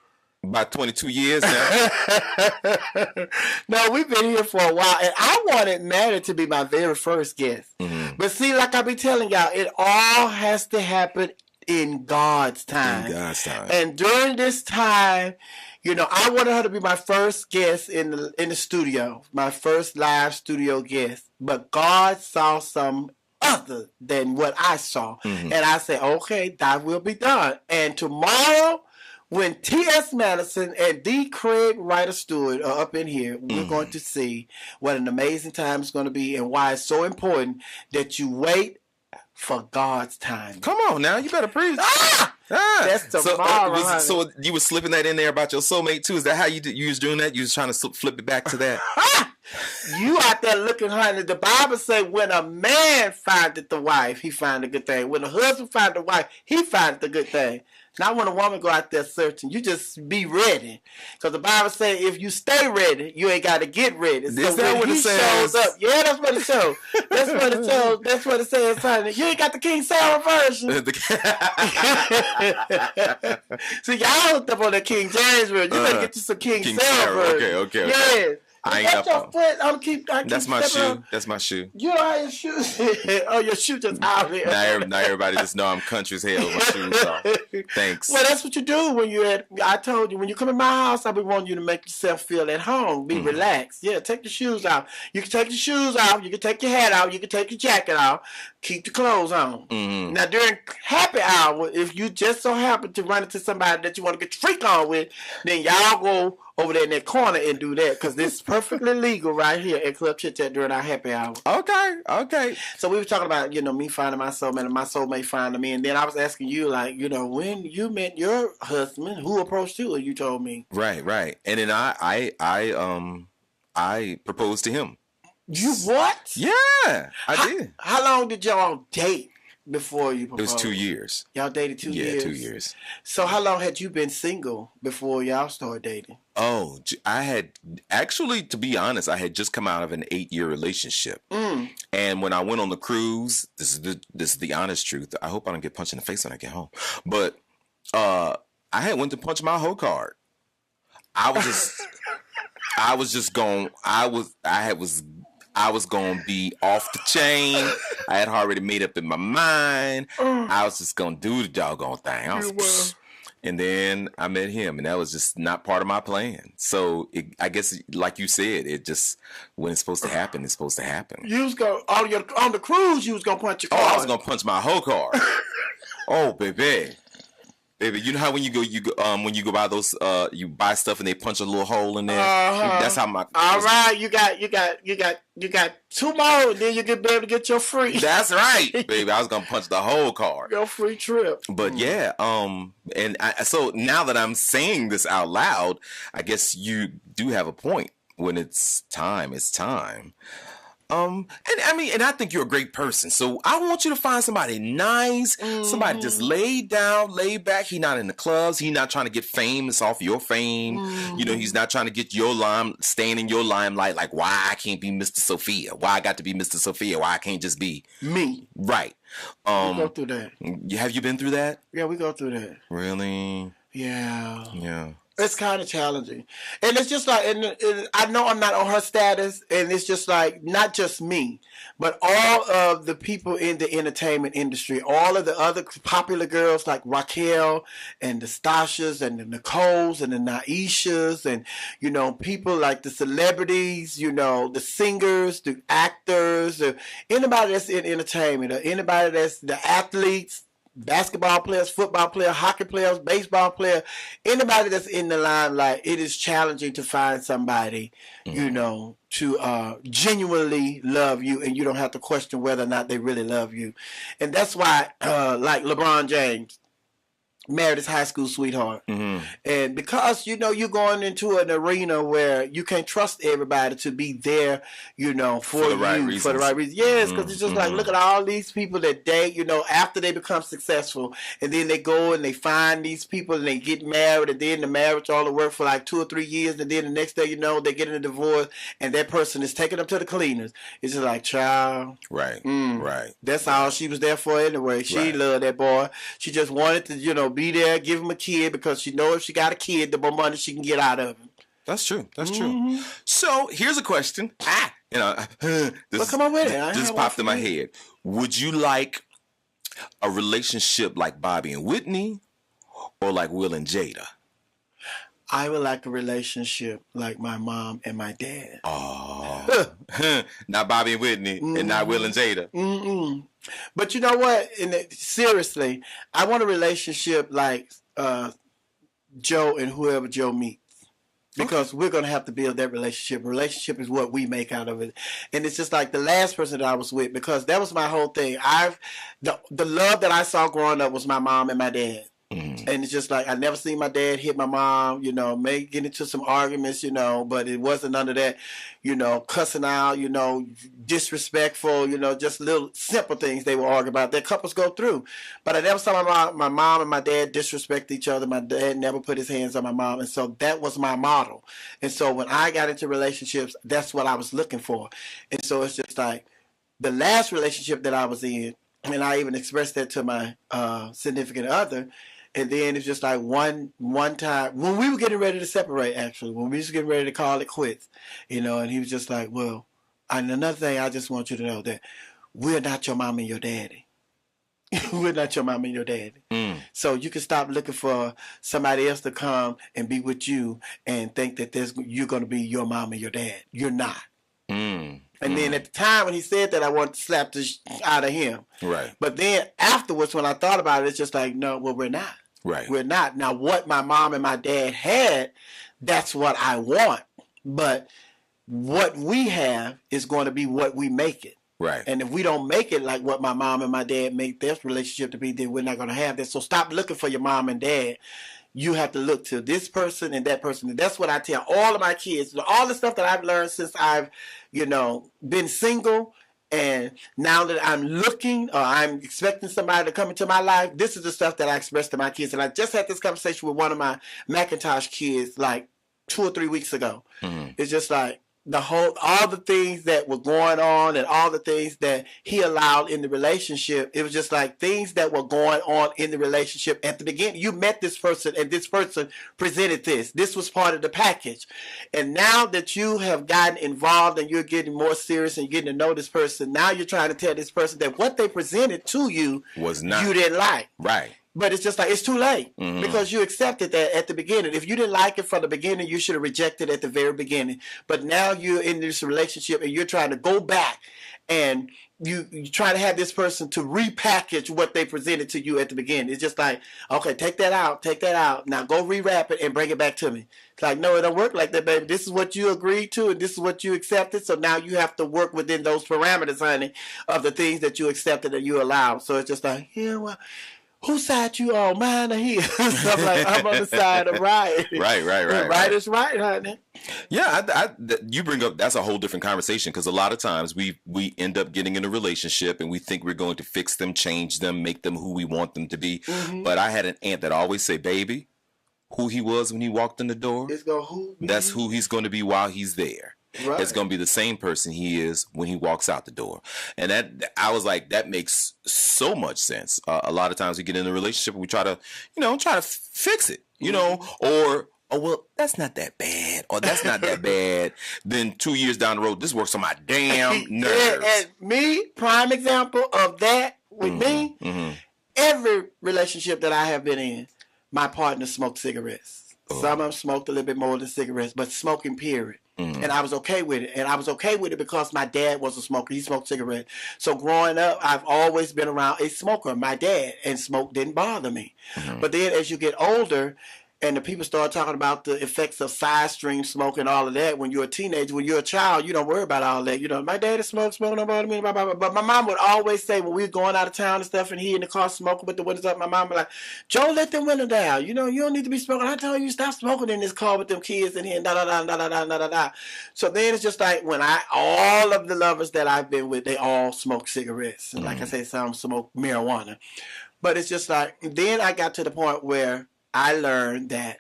About 22 years now. No, we've been here for a while. And I wanted Maddie to be my very first guest. Mm-hmm. But see, like I be telling y'all, it all has to happen in God's time. And during this time, I wanted her to be my first guest in the studio, my first live studio guest. But God saw some other than what I saw. Mm-hmm. And I said, okay, that will be done. And tomorrow, when T.S. Madison and D. Craig Writer Stewart are up in here, we're going to see what an amazing time it's going to be and why it's so important that you wait for God's time. Come on now, you better preach. That's tomorrow. So you were slipping that in there about your soulmate too? Is that how you was doing that? You was trying to flip it back to that? You out there looking, honey. The Bible say when a man findeth the wife, he find a good thing. When a husband find the wife, he find the good thing. Not when a woman go out there searching. You just be ready. Because the Bible says if you stay ready, you ain't got to get ready. Is that what it says? Shows up, yeah, that's what it shows. That's what it shows. That's what it says, honey. You ain't got the King Sarah version. See, y'all hooked up on the King James version. You better get you some King Sarah version. Okay. Yeah. I ain't up on. I keep That's my shoe. On. That's my shoe. You know how your shoes? Oh, your shoe just out here. Now everybody just know I'm country as hell with my shoes off. Thanks. Well, that's what you do when I told you, when you come in my house, I be wanting you to make yourself feel at home. Be relaxed. Yeah, take your shoes off. You can take your shoes off. You can take your hat off. You can take your jacket off. Keep the clothes on. Mm-hmm. Now, during happy hour, if you just so happen to run into somebody that you want to get your freak on with, then y'all go over there in that corner and do that, because this is perfectly legal right here at Club Chit Chat during our happy hour. Okay. So we were talking about, me finding my soulmate and my soulmate finding me, and then I was asking you, like, when you met your husband, who approached you, and you told me. Right. And then I proposed to him. You what? Yeah, I did. How long did y'all date before you proposed? It was 2 years. Y'all dated 2 years? Yeah, 2 years. So how long had you been single before y'all started dating? Oh, I had, actually, to be honest, I had just come out of an 8-year relationship. And when I went on the cruise, this is the honest truth. I hope I don't get punched in the face when I get home. But I had went to punch my hoe card. I was going to be off the chain. I had already made up in my mind. I was just going to do the doggone thing. And then I met him, and that was just not part of my plan. So I guess, like you said, it just, when it's supposed to happen, it's supposed to happen. You was going on the cruise. You was going to punch your card. Oh, I was going to punch my hoe card. Oh, baby. Baby, you know how when you go buy those you buy stuff and they punch a little hole in there. That's how my. All right, you got 2 more, and then you get be able to get your free. That's right, baby. I was gonna punch the whole card. Your free trip. But yeah, so now that I'm saying this out loud, I guess you do have a point. When it's time, it's time. And I think you're a great person. So I want you to find somebody nice, somebody just laid down, laid back. He not in the clubs. He not trying to get famous off your fame. He's not trying to get staying in your limelight. Like, why I can't be Mr. Sophia? Why I got to be Mr. Sophia? Why I can't just be me? Right. We go through that. Have you been through that? Yeah, we go through that. Really? Yeah. Yeah. It's kind of challenging. And it's just like, and I know I'm not on her status, and it's just like, not just me, but all of the people in the entertainment industry, all of the other popular girls like Raquel and the Stashas and the Nicoles and the Naishas and, you know, people like the celebrities, you know, the singers, the actors, anybody that's in entertainment, or anybody that's the athletes, basketball players, football players, hockey players, baseball players, anybody that's in the limelight, it is challenging to find somebody, you know, to genuinely love you, and you don't have to question whether or not they really love you. And that's why, like LeBron James married his high school sweetheart. And because, you know, you're going into an arena where you can't trust everybody to be there, you know, for the right reason. Yes, because it's just like, look at all these people that date, you know, after they become successful, and then they go and they find these people and they get married, and then the marriage all the work for like 2 or 3 years, and then the next day, you know, they get in a divorce, and that person is taken up to the cleaners. It's just like, child. Right. That's all she was there for anyway. She loved that boy. She just wanted to, you know, be there, give him a kid, because she knows if she got a kid, the more money she can get out of him. That's true. True. So here's a question. You know, this, come on with it. This popped in my head. Would you like a relationship like Bobby and Whitney, or like Will and Jada? I would like a relationship like my mom and my dad. Oh, not Bobby and Whitney, and not Will and Jada. But you know what? Seriously, I want a relationship like Joe and whoever Joe meets. Because we're going to have to build that relationship. Relationship is what we make out of it. And it's just like the last person that I was with, because that was my whole thing. The love that I saw growing up was my mom and my dad. And it's just like, I never seen my dad hit my mom, you know, may get into some arguments, you know, but it wasn't none of that, you know, cussing out, you know, disrespectful, you know, just little simple things they would argue about that couples go through. But I never saw my mom and my dad disrespect each other. My dad never put his hands on my mom. And so that was my model. And so when I got into relationships, that's what I was looking for. And so it's just like the last relationship that I was in, and I even expressed that to my significant other. And then it's just like one time, when we were getting ready to separate, actually, when we was getting ready to call it quits, you know, and he was just like, well, and another thing, I just want you to know that we're not your mom and your daddy. We're not your mom and your daddy. So you can stop looking for somebody else to come and be with you and think that you're going to be your mom and your dad. You're not. And then at the time when he said that, I wanted to slap the out of him. Right. But then afterwards, when I thought about it, it's just like, no, well, we're not. Right. We're not. Now, what my mom and my dad had, that's what I want. But what we have is going to be what we make it. Right. And if we don't make it like what my mom and my dad made their relationship to be, then we're not going to have that. So stop looking for your mom and dad. You have to look to this person and that person. And that's what I tell all of my kids. All the stuff that I've learned since I've, you know, been single, and now that I'm looking or I'm expecting somebody to come into my life, this is the stuff that I express to my kids. And I just had this conversation with one of my Macintosh kids like 2 or 3 weeks ago. It's just like, all the things that were going on and all the things that he allowed in the relationship, it was just like things that were going on in the relationship at the beginning. You met this person and this person presented this. This was part of the package. And now that you have gotten involved and you're getting more serious and getting to know this person, now you're trying to tell this person that what they presented to you was not, you didn't like. Right. But it's just like, it's too late because you accepted that at the beginning. If you didn't like it from the beginning, you should have rejected it at the very beginning. But now you're in this relationship and you're trying to go back and you try to have this person to repackage what they presented to you at the beginning. It's just like, okay, take that out. Now go rewrap it and bring it back to me. It's like, no, it don't work like that, baby. This is what you agreed to and this is what you accepted. So now you have to work within those parameters, honey, of the things that you accepted and you allowed. So it's just like, yeah, well, whose side you on, mine or his? So I'm like, I'm on the side of right. Right. Right is right, honey. Yeah, you bring up, that's a whole different conversation, because a lot of times we end up getting in a relationship and we think we're going to fix them, change them, make them who we want them to be. But I had an aunt that always say, baby, who he was when he walked in the door, that's who he's going to be while he's there. Right. It's going to be the same person he is when he walks out the door. And that, I was like, that makes so much sense. A lot of times we get in a relationship and we try to fix it, you know, or oh, well, that's not that bad, or that's not that bad. Then 2 years down the road, this works on my damn nerves. And me, prime example of that with me, every relationship that I have been in, my partner smoked cigarettes. Some of them smoked a little bit more than cigarettes, but smoking, period. And I was okay with it. And I was okay with it because my dad was a smoker. He smoked cigarettes. So growing up, I've always been around a smoker, my dad, and smoke didn't bother me. But then as you get older, and the people start talking about the effects of side stream smoke and all of that. When you're a teenager, when you're a child, you don't worry about all that. You know, my daddy smoked don't bother me, blah, blah, blah. But my mom would always say when we were going out of town and stuff and he in the car smoking with the windows up, my mom would be like, Joe, let them windows down. You know, you don't need to be smoking. I told you, stop smoking in this car with them kids in here and da-da-da. So then it's just like when all of the lovers that I've been with, they all smoke cigarettes. And like I say, some smoke marijuana. But it's just like, then I got to the point where I learned that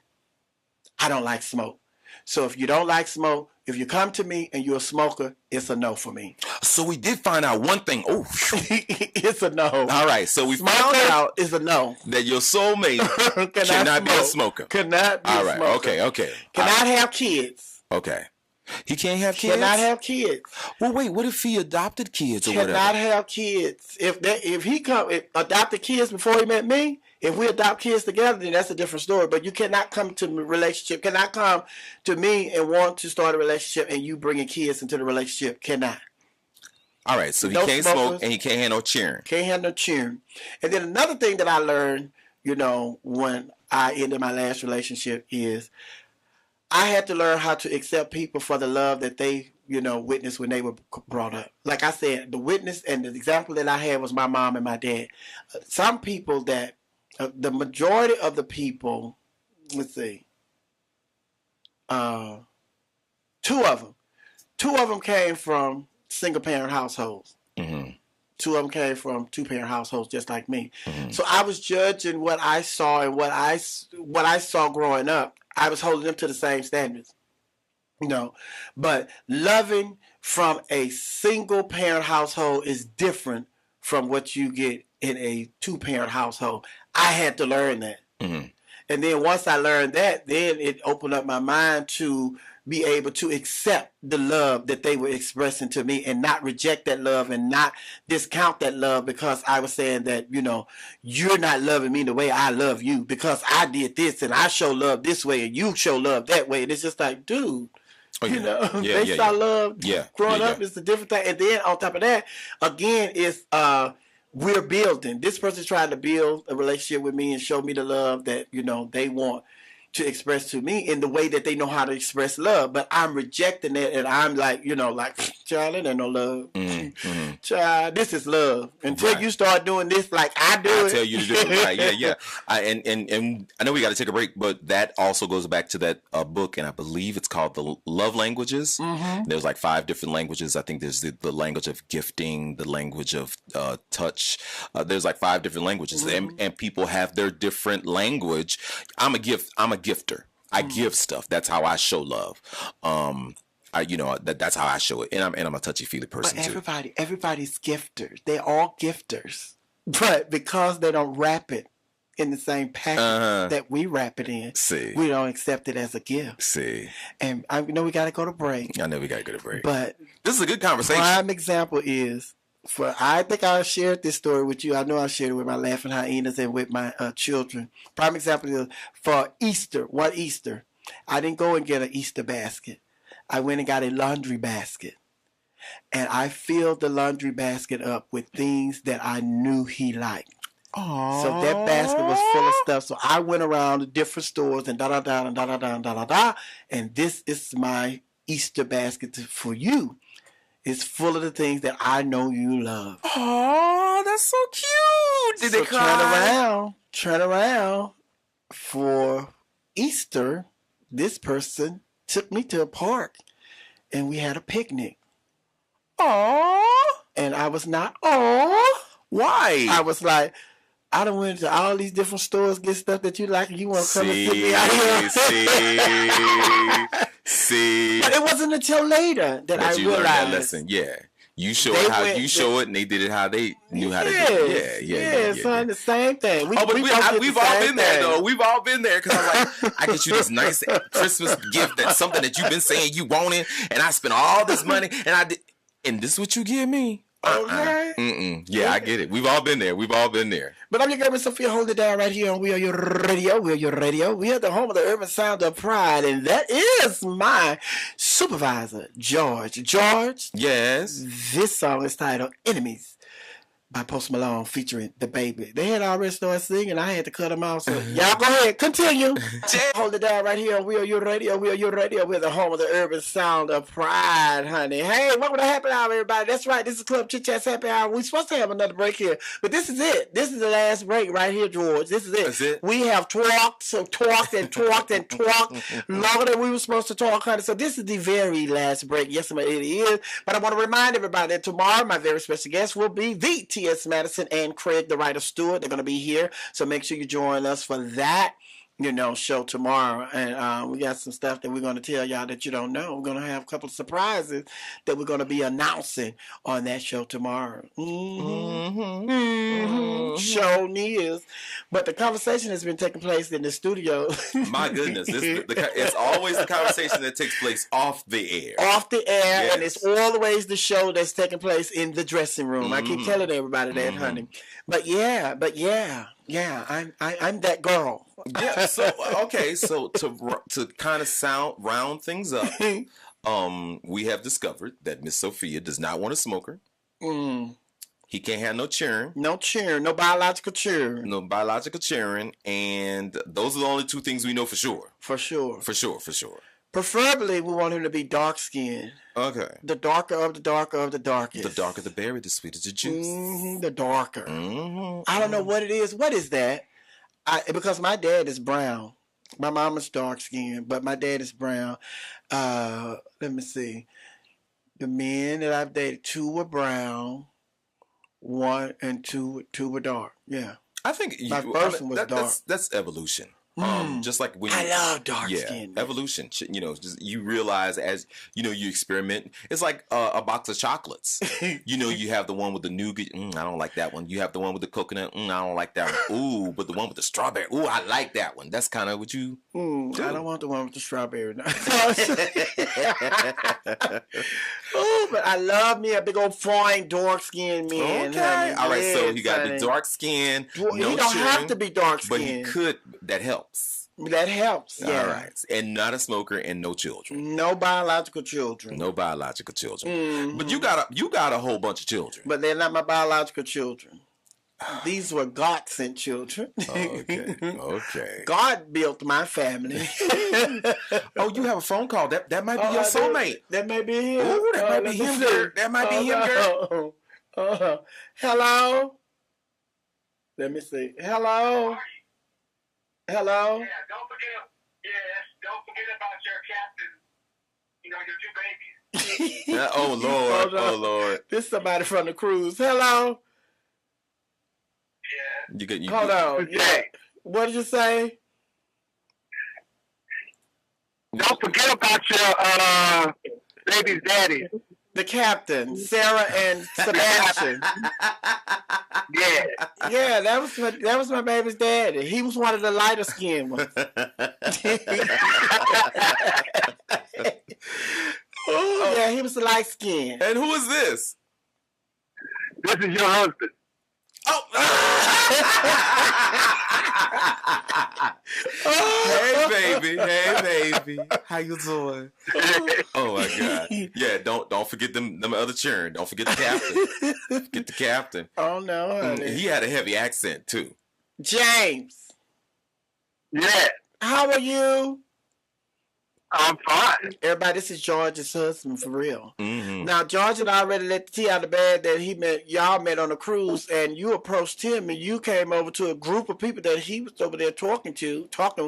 I don't like smoke. So if you don't like smoke, if you come to me and you're a smoker, it's a no for me. So we did find out one thing. Oh, it's a no. All right. So we found out is a no. That your soulmate cannot be a smoker. Cannot be a smoker. All right. Okay. Cannot have kids. Okay. He can't have kids? Cannot have kids. Well, wait. What if he adopted kids or whatever? Cannot have kids. If he adopted kids before he met me, if we adopt kids together, then that's a different story. But you cannot come to a relationship, cannot come to me and want to start a relationship and you bringing kids into the relationship. Cannot. All right, so he can't smoke and he can't have no cheering. Can't have no cheering. And then another thing that I learned, when I ended my last relationship is I had to learn how to accept people for the love that they, witnessed when they were brought up. Like I said, the witness and the example that I had was my mom and my dad. Some people that the majority of the people, let's see, two of them came from single parent households. Two of them came from 2-parent households, just like me. So I was judging what I saw and what I saw growing up. I was holding them to the same standards, But loving from a single parent household is different from what you get in a 2-parent household. I had to learn that. And then once I learned that, then it opened up my mind to be able to accept the love that they were expressing to me and not reject that love and not discount that love because I was saying that, you're not loving me the way I love you because I did this and I show love this way and you show love that way. And it's just like, dude, they saw love growing up. It's a different thing. And then on top of that, again, it's we're building. This person's trying to build a relationship with me and show me the love that, they want to express to me in the way that they know how to express love. But I'm rejecting it and I'm like, child, it ain't no love. Child, this is love. Until you start doing this like I do I tell you to do it. Right, yeah. And I know we got to take a break, but that also goes back to that book, and I believe it's called The Love Languages. There's like 5 different languages. I think there's the language of gifting, the language of touch. There's like 5 different languages, and people have their different language. I'm a gifter. I give stuff. That's how I show love. That's how I show it. And I'm a touchy-feely person too. Everybody's gifters. They're all gifters. But because they don't wrap it in the same package that we wrap it in, we don't accept it as a gift. And I know we got to go to break. I know we got to go to break. But this is a good conversation. Prime example is, I think I shared this story with you. I know I shared it with my laughing hyenas and with my children. Prime example is for Easter, one Easter. I didn't go and get an Easter basket. I went and got a laundry basket. And I filled the laundry basket up with things that I knew he liked. Aww. So that basket was full of stuff. So I went around to different stores and da-da-da and da-da-da and da-da-da. And this is my Easter basket for you. It's full of the things that I know you love. Oh, that's so cute. Did they cry? Turn around. For Easter, this person took me to a park and we had a picnic. Oh. And I was not, why? I was like, I done went to all these different stores, get stuff that you like, and you want to come and sit me out here. See. But it wasn't until later that I realized. Learned that lesson. Yeah. You show it how you show it, and they did it how they knew how to do it. Yeah, son, the same thing. We've all been there, though. We've all been there, because I'm like, I get you this nice Christmas gift, that's something that you've been saying you wanted, and I spent all this money, and this is what you give me. Okay. Yeah, I get it. We've all been there. But I'm your girl, Miss Sophia, hold it down right here on WERUradio. WERUradio. We are the home of the urban sound of pride, and that is my supervisor, George. George. Yes. This song is titled "Enemies" by Post Malone featuring The Baby. They had already started singing. I had to cut them off. So y'all go ahead. Continue. Hold it down right here on WERUradio. WERUradio. We're the home of the urban sound of pride, honey. Hey, welcome to Happy Hour, everybody. That's right. This is Club Chit Chat Happy Hour. We're supposed to have another break here. But this is it. This is the last break right here, George. This is it. That's it. We have talked longer than we were supposed to talk, honey. So this is the very last break. Yes, it is. But I want to remind everybody that tomorrow my very special guest will be the T.S. Madison and Craig, the writer Stewart. They're going to be here. So make sure you join us for that, show tomorrow. And we got some stuff that we're going to tell y'all that you don't know. We're going to have a couple of surprises that we're going to be announcing on that show tomorrow. Show is. But the conversation has been taking place in the studio. My goodness. It's always the conversation that takes place off the air. Off the air. Yes. And it's always the show that's taking place in the dressing room. I keep telling everybody that, honey. But yeah, I'm that girl. Yeah. So okay. So to kind of round things up, we have discovered that Miss Sophia does not want a smoker. He can't have no children. No children. No biological children. No biological children, and those are the only two things we know for sure. For sure. Preferably, we want him to be dark skinned. Okay. The darker of the darker of the darkest. The darker the berry, the sweeter the juice. The darker. I don't know what it is. What is that? Because my dad is brown. My mama's dark skinned, but my dad is brown. Let me see. The men that I've dated, 2 were brown, 1 and 2 were dark. Yeah. I think my first one was dark. That's evolution. Just like when I love dark skin. Evolution. Just you realize as you experiment. It's like a box of chocolates. You have the one with the nougat. I don't like that one. You have the one with the coconut. I don't like that one. Ooh, but the one with the strawberry. Ooh, I like that one. That's kind of what you. Do. I don't want the one with the strawberry. Oh, but I love me a big old fine dark skinned man. Okay, honey. All right. So he got the dark skin. He don't have to be dark skinned, but he could. That helps. That helps. Yeah. All right. And not a smoker and no children. No biological children. But you got a whole bunch of children. But they're not my biological children. These were God sent children. Okay. God built my family. Oh, you have a phone call. That might be your soulmate. That may be him. Ooh, that might be him, girl. That might be him, girl. Hello? Let me see. Hello? Hello? Yeah, don't forget about your captain, your 2 babies. Oh, Lord. This is somebody from the cruise. Hello? Yeah. Hold on. Yeah. What did you say? Don't forget about your baby's daddy. The captain, Sarah and Sebastian. Yeah, that was my baby's daddy. He was one of the lighter skinned ones. Oh, yeah, he was the light skinned. And who is this? This is your husband. Hey baby, how you doing? Oh my God! Yeah, don't forget them other children. Don't forget the captain. Forget the captain. Oh no, honey. He had a heavy accent too. James. Yeah. How are you? I'm fine. Everybody, this is George's husband for real. Mm-hmm. Now, George had already let the tea out of the bag that y'all met on a cruise, and you approached him, and you came over to a group of people that he was over there talking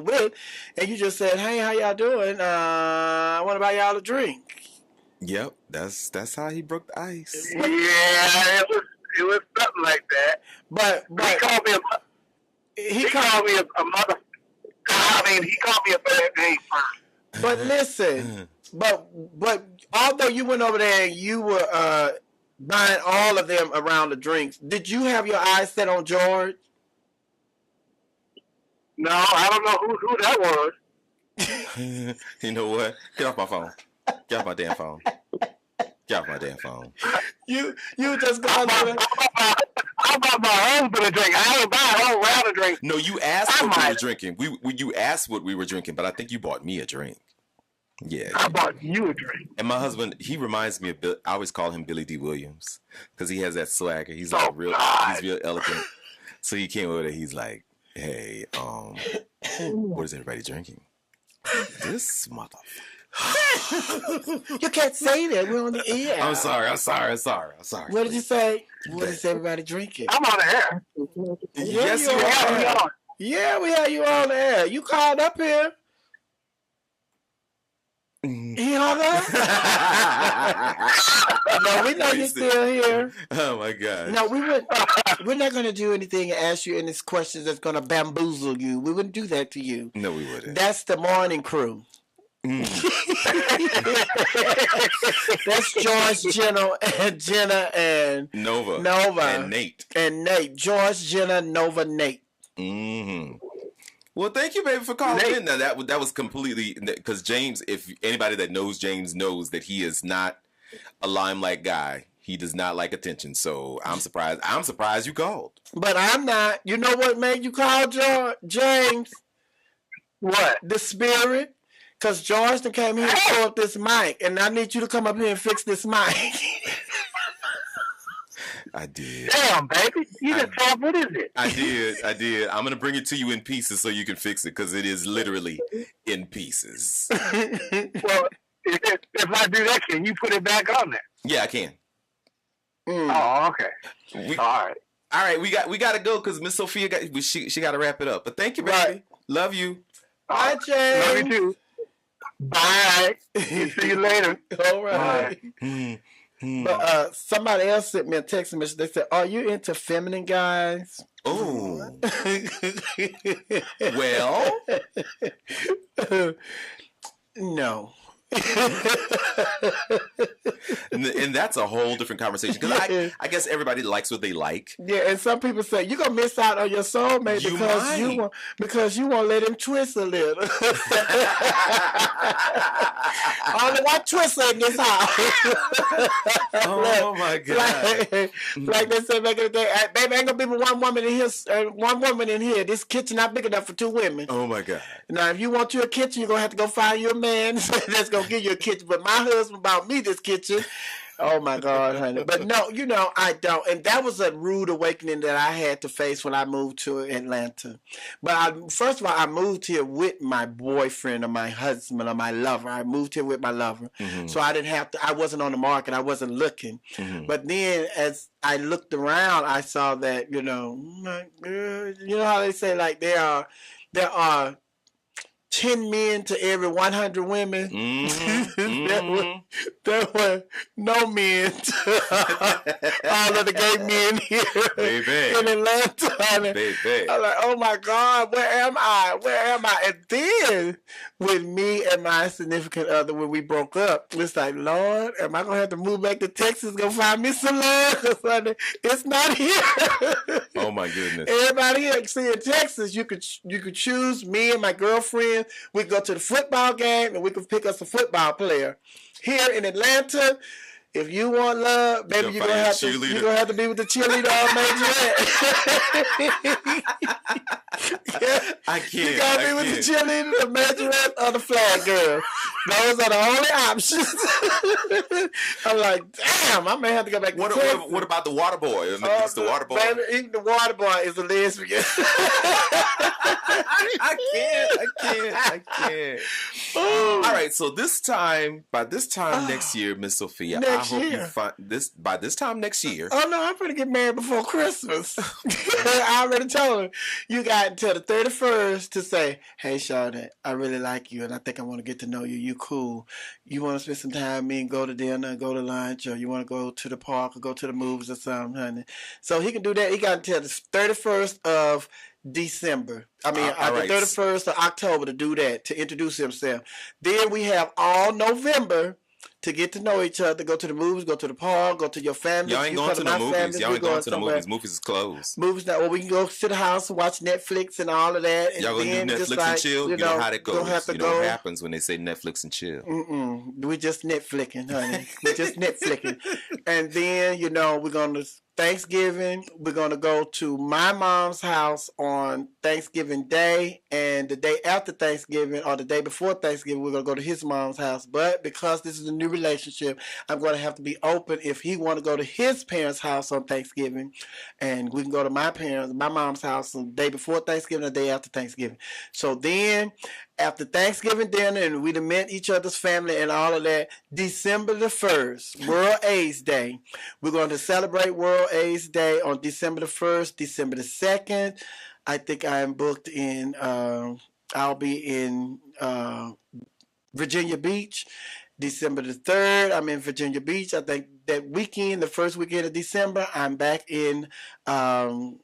with, and you just said, "Hey, how y'all doing? I want to buy y'all a drink." Yep, that's how he broke the ice. Yeah, it was something like that. But he called me a mother. I mean, he called me a bad name first. But listen, but although you went over there and you were buying all of them around the drinks. Did you have your eyes set on George? No, I don't know who that was. You know what? Get off my phone. Get off my damn phone. Get off my damn phone. You just gone to I bought my husband a drink. I ain't buy a whole round of drinks. No, you asked what we were drinking. You asked what we were drinking, but I think you bought me a drink. Yeah. I bought you a drink. And my husband, he reminds me of I always call him Billy D. Williams because he has that swagger. He's like he's real elegant. So he came over there. He's like, "Hey, what is everybody drinking?" This motherfucker. You can't say that. We're on the air. I'm sorry. What did you say? What is everybody drinking? I'm on the air. Yes, you are. Yeah, we have you on the air. You called up here. He hung up? No, we know you're still here. Oh my God. No, we're not going to do anything and ask you any questions that's going to bamboozle you. We wouldn't do that to you. No, we wouldn't. That's the morning crew. That's George, Jenna, and Nova, and Nate. George, Jenna, Nova, Nate. Mm-hmm. Well, thank you, baby, for calling in. Now that was completely because James. If anybody that knows James knows that he is not a limelight guy. He does not like attention. So I'm surprised. I'm surprised you called. But I'm not. You know what made you call James? What? The spirit. Because George came here and pulled up this mic, and I need you to come up here and fix this mic. I did. Damn, baby. You just told what is it? I did. I'm going to bring it to you in pieces so you can fix it because it is literally in pieces. Well, if I do that, can you put it back on there? Yeah, I can. Oh, okay. All right. We got to go because Miss Sophia she got to wrap it up. But thank you, baby. Right. Love you. Bye, James. Love you too. Bye. See you later. All right. But somebody else sent me a text message. They said, "Are you into feminine guys?" Oh. Well. No. And that's a whole different conversation because I guess everybody likes what they like. Yeah, and some people say you're gonna miss out on your soulmate because you won't let him twist a little. Only one twist in this house. Oh my God! Like they said back in the day, baby, ain't gonna be one woman in here. One woman in here. This kitchen not big enough for two women. Oh my God! Now, if you want you a kitchen, you're gonna have to go find you a man that's gonna give you a kitchen. But my husband bought me this kitchen. Oh my God, honey. But no, I don't. And that was a rude awakening that I had to face when I moved to Atlanta. But first of all, I moved here with my boyfriend or my husband or my lover. I moved here with my lover. Mm-hmm. So I didn't have to, I wasn't on the market. I wasn't looking. Mm-hmm. But then as I looked around, I saw that, you know how they say, like, there are 10 men to every 100 women. Mm-hmm. there were no men to all of the gay men here in Atlanta. Baby. I'm like, oh my God, where am I? And then with me and my significant other, when we broke up, it's like, Lord, am I going to have to move back to Texas, go find me some love? It's not here. Oh my goodness. Everybody here, see, in Texas, you could choose me and my girlfriend. We could go to the football game and we could pick us a football player. Here in Atlanta, if you want love, baby, you're gonna have to be with the cheerleader all majorette. I can't. You gotta be with the cheerleader, the majorette, or the flag girl. Those are the only options. I'm like, damn, I may have to go back to Texas. What about the water boy? It's the water boy. Baby, even the water boy is a lesbian. I can't. All right, so by this time next year, Miss Sophia, I hope you find this by this time next year. Oh no, I'm gonna get married before Christmas. I already told her you got until the 31st to say, "Hey, Shawty, I really like you, and I think I want to get to know you. You cool. You want to spend some time with me and go to dinner, go to lunch, or you want to go to the park or go to the movies or something, honey." So he can do that. He got until the 31st of December. I mean, the 31st of October to do that, to introduce himself. Then we have all November to get to know each other, go to the movies, go to the park, go to your family. Y'all ain't going to the movies. Y'all ain't going to the movies. Movies is closed. Movies now. Or we can go to the house and watch Netflix and all of that. And y'all gonna do Netflix and chill? You know how that goes. You know what happens when they say Netflix and chill. We just Netflixing, honey. We just Netflixing. And then, you know, we're going to Thanksgiving. We're going to go to my mom's house on Thanksgiving Day. And the day after Thanksgiving or the day before Thanksgiving, we're going to go to his mom's house. But because this is a new relationship, I'm going to have to be open if he want to go to his parents' house on Thanksgiving. And we can go to my mom's house the day before Thanksgiving or the day after Thanksgiving. So then, after Thanksgiving dinner, and we'd have met each other's family and all of that, December the 1st, World AIDS Day. We're going to celebrate World AIDS Day on December the 1st, December the 2nd. I think I am booked in, I'll be in Virginia Beach. December the 3rd, I'm in Virginia Beach. I think that weekend, the first weekend of December, I'm back in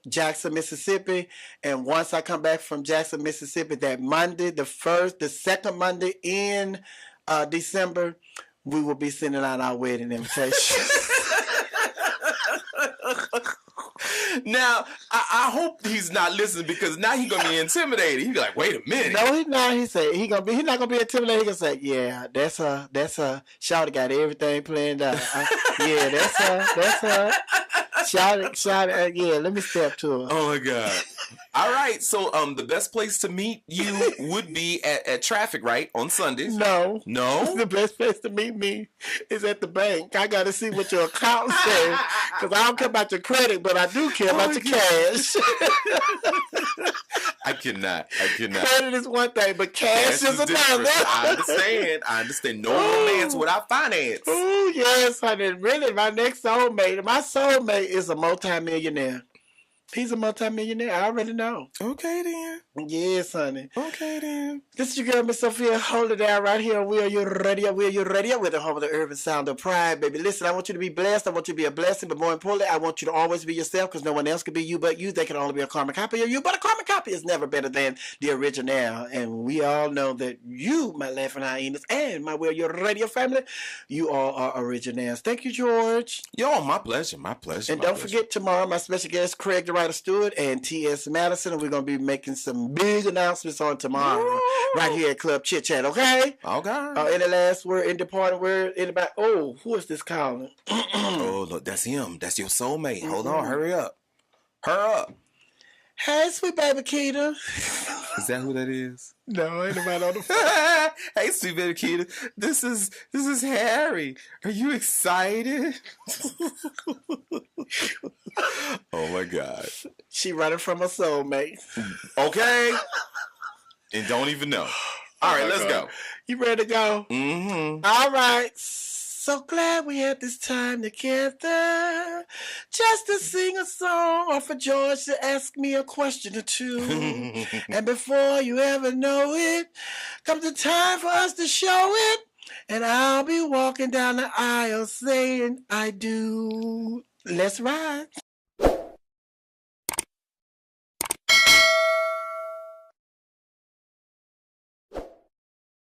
Jackson, Mississippi. And once I come back from Jackson, Mississippi, that Monday, the second Monday in December, we will be sending out our wedding invitations. Now, I hope he's not listening because now he's gonna be intimidated. He'll be like, "Wait a minute." No, he's not. He said he's not gonna be intimidated. He's gonna say, "Yeah, that's her. Shawty got everything planned out. Yeah, that's her. Shawty. Yeah, let me step to her." Oh my God. All right, so the best place to meet you would be at traffic, right? On Sundays. No. The best place to meet me is at the bank. I got to see what your account says because I don't care about your credit, but I do care about your cash. I cannot. Credit is one thing, but cash is another. I understand. No romance without finance. Oh, yes, honey. Really, my next soulmate is a multimillionaire. He's a multimillionaire. I already know. Okay, then. Yes, honey. Okay, then. This is your girl, Miss Sophia. Hold it down right here. WERUradio. WERUradio. We're the home of the urban sound of pride, baby. Listen, I want you to be blessed. I want you to be a blessing. But more importantly, I want you to always be yourself because no one else can be you but you. They can only be a carbon copy of you. But a carbon copy is never better than the original. And we all know that you, my laughing hyenas, and my WERUradio family, you all are originals. Thank you, George. Yo, my pleasure. And don't forget tomorrow, my special guest, Craig the Writer Stewart and T.S. Madison. And we're going to be making some big announcements on tomorrow. Right here at Club Chit Chat, okay? Okay. Any last word, any departing word, anybody? Oh, who is this calling? Oh, look, that's him. That's your soulmate. Hold on, hurry up. Hey, sweet baby Keita. Is that who that is? No, ain't nobody on the phone. Hey, sweet baby Keita. This is Harry. Are you excited? Oh my God. She running from her soulmate. Okay. And don't even know. All right, let's go. You ready to go? Mm-hmm. All right. So glad we had this time together just to sing a song or for George to ask me a question or two. And before you ever know it, comes the time for us to show it. And I'll be walking down the aisle saying, I do. Let's ride.